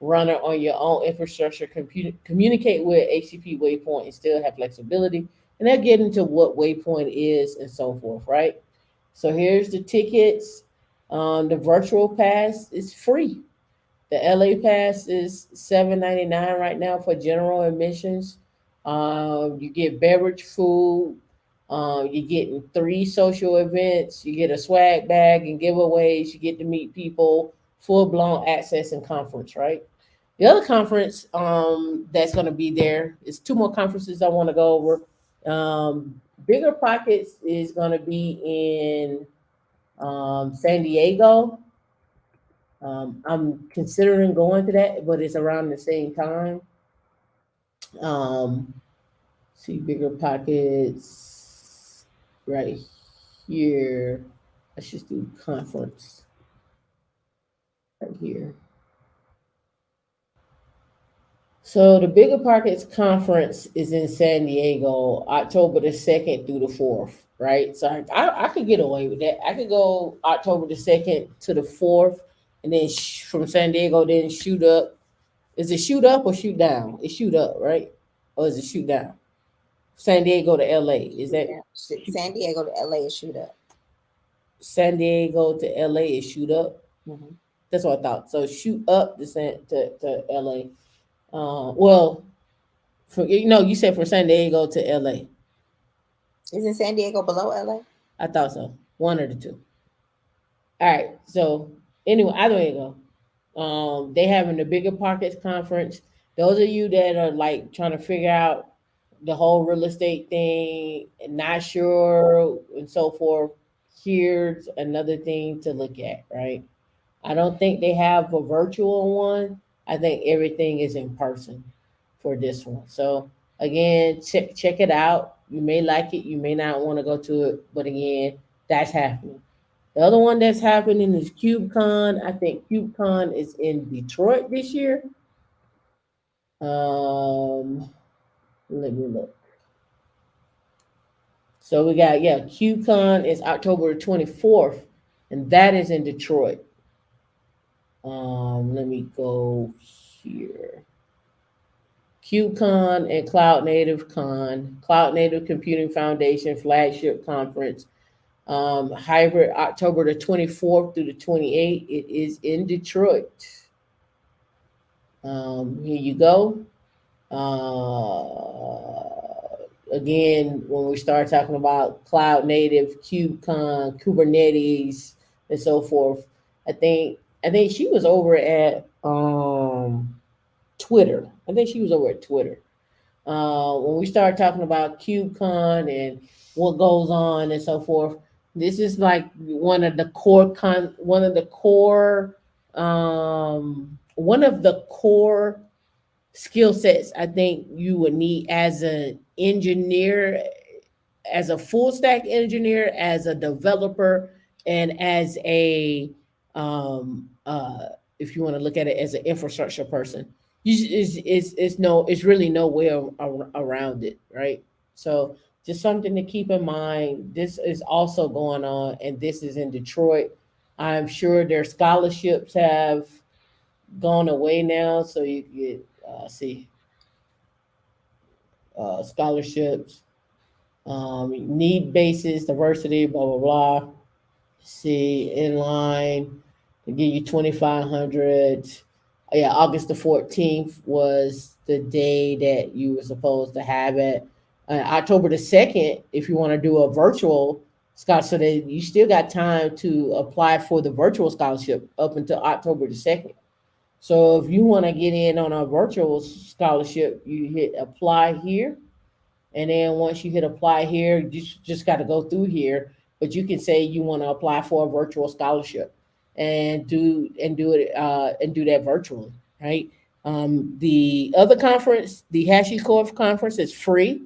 runner on your own infrastructure, communicate with HCP Waypoint and still have flexibility. And they'll get into what Waypoint is and so forth, right? So here's the tickets. The virtual pass is free. The LA pass is $7.99 right now for general admissions. You get beverage, food. You're getting 3 social events. You get a swag bag and giveaways. You get to meet people. Full-blown access and conference, right? The other conference that's going to be there is 2 more conferences I want to go over. Bigger Pockets is going to be in San Diego. I'm considering going to that, but it's around the same time. See Bigger Pockets right here. Let's just do conference right here. So the Bigger Pockets conference is in San Diego, October the 2nd through the 4th, right? So I could get away with that. I could go October the 2nd to the 4th, and then from San Diego, then shoot up. Is it shoot up or shoot down? It's shoot up, right? Or is it shoot down? San Diego to LA. Is that San Diego to LA is shoot up? San Diego to LA is shoot up? Mm-hmm. That's what I thought. So shoot up to LA. Well, you said from San Diego to LA. Isn't San Diego below LA? I thought so. One or the two. All right. So anyway, either way you go. They having the Bigger Pockets conference. Those of you that are like trying to figure out the whole real estate thing and not sure and so forth, here's another thing to look at, right? I don't think they have a virtual one. I think everything is in person for this one. So again, check it out. You may like it, you may not want to go to it, but again, that's happening. The other one that's happening is CubeCon. I think CubeCon is in Detroit this year. Let me look. So we got, CubeCon is October 24th, and that is in Detroit. Let me go here. CubeCon and Cloud Native Con, Cloud Native Computing Foundation flagship conference. Hybrid October the 24th through the 28th. It is in Detroit. Here you go. Again, when we start talking about cloud native, KubeCon, Kubernetes, and so forth, I think she was over at Twitter. I think she was over at Twitter. When we start talking about KubeCon and what goes on and so forth, this is like one of the core skill sets I think you would need as an engineer, as a full stack engineer, as a developer, and as a if you want to look at it as an infrastructure person. It's really no way around it, right? So just something to keep in mind. This is also going on, and this is in Detroit. I'm sure their scholarships have gone away now, so you get see scholarships, need basis, diversity, blah blah blah. See, in line to give you 2,500. Yeah, August the 14th was the day that you were supposed to have it. October the 2nd, if you want to do a virtual scholarship, so that you still got time to apply for the virtual scholarship up until October the 2nd. So if you want to get in on a virtual scholarship, you hit apply here. And then once you hit apply here, you just got to go through here. But you can say you want to apply for a virtual scholarship and do that virtually, right? The other conference, the HashiCorp conference, is free,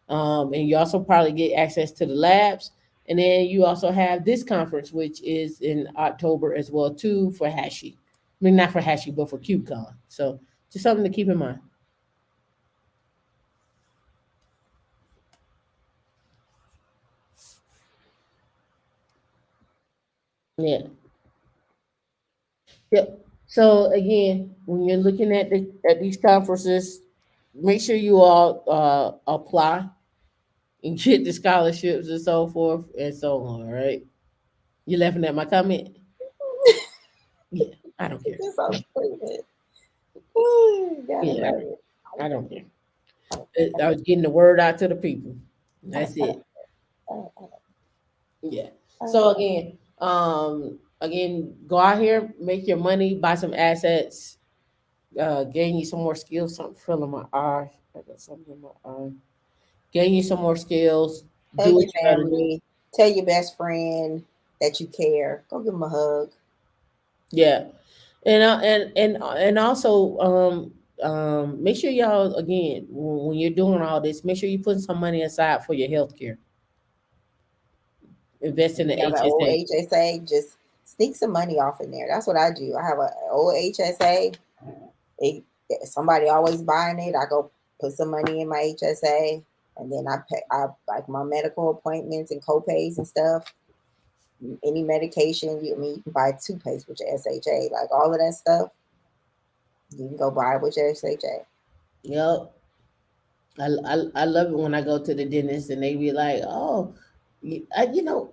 and you also probably get access to the labs. And then you also have this conference, which is in October as well too for Hashi. I mean, not for Hashi, but for KubeCon. So just something to keep in mind. Yeah. Yep. So again, when you're looking at these conferences, make sure you all apply and get the scholarships and so forth and so on. Right? You laughing at my comment? Yeah, I don't care. It's so stupid. Ooh, gotta Yeah, love it. I don't care. I was getting the word out to the people. That's it. Yeah. So again, go out here, make your money, buy some assets, gain you some more skills. Something filling my eye. I got something in my eye. Gain you some more skills. Tell Do what your you gotta do. family, tell your best friend that you care. Go give them a hug. Yeah, and also make sure y'all again when you're doing all this, make sure you put some money aside for your health care. Invest in the You have an old HSA. HSA, just sneak some money off in there. That's what I do. I have an old HSA. It, somebody always buying it. I go put some money in my HSA, and then I pay. I like my medical appointments and copays and stuff. Any medication, I mean, you can buy toothpaste with your SHA, like all of that stuff. You can go buy it with your SHA. Yep. I love it when I go to the dentist and they be like, "Oh, you know,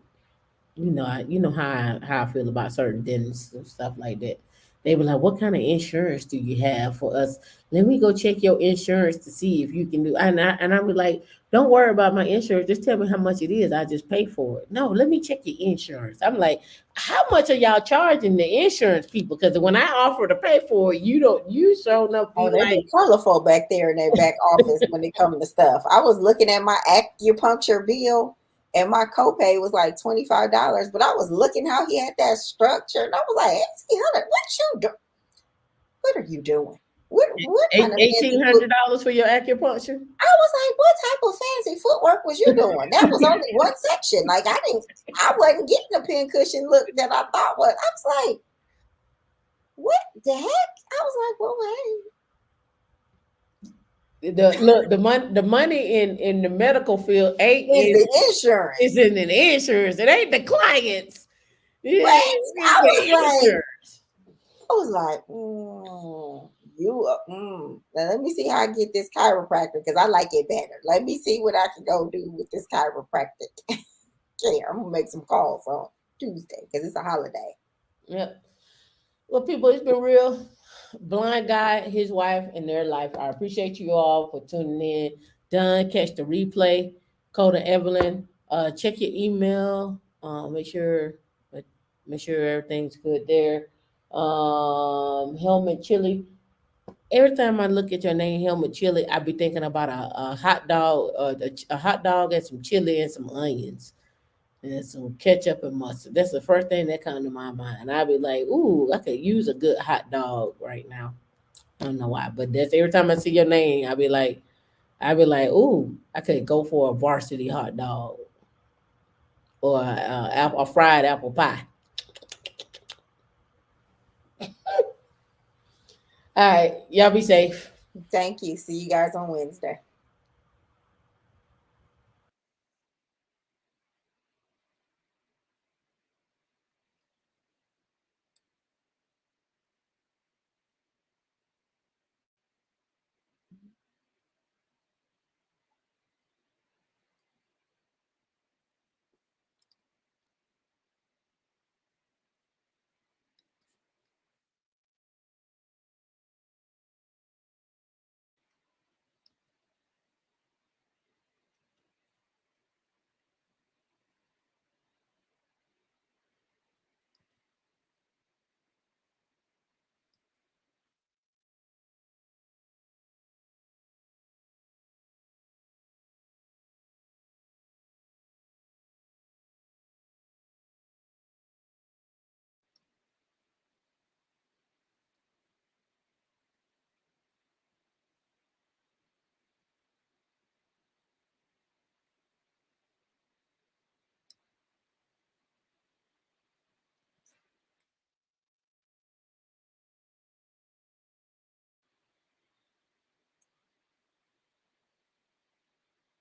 you know how I feel about certain dentists and stuff like that." They were like, "What kind of insurance do you have for us? Let me go check your insurance to see if you can do." And I was like, "Don't worry about my insurance. Just tell me how much it is. I just pay for it." No, let me check your insurance. I'm like, "How much are y'all charging the insurance people?" Because when I offer to pay for it, you don't. You show enough. Oh, Be they like, be colorful back there in their back office when it comes to stuff. I was looking at my acupuncture bill and my copay was like $25, but I was looking how he had that structure and I was like, 1,800, what are you doing? What kind of fancy foot? $1,800 for your acupuncture. I was like, what type of fancy footwork was you doing? That was only one section. Like I wasn't getting a pin cushion look that I thought was. I was like, what the heck? I was like, well, hey. The money in the medical field ain't Is in the insurance. is in the insurance. It ain't the clients. Yeah, What? it's the insurance. I was like, now let me see how I get this chiropractor because I like it better. Let me see what I can go do with this chiropractic. Yeah, I'm gonna make some calls on Tuesday because it's a holiday. Yep. Well, people, it's been real. Blind guy, his wife, and their life. I appreciate you all for tuning in. Done. Catch the replay. Coda Evelyn. Check your email. Make sure everything's good there. Helmet Chili. every time I look at your name, Helmut Chili, I be thinking about a hot dog, a hot dog and some chili and some onions and some ketchup and mustard. That's the first thing that comes to my mind. I be like, ooh, I could use a good hot dog right now. I don't know why, but that's every time I see your name, I be like, ooh, I could go for a varsity hot dog or a fried apple pie. All right, y'all be safe. Thank you. See you guys on Wednesday.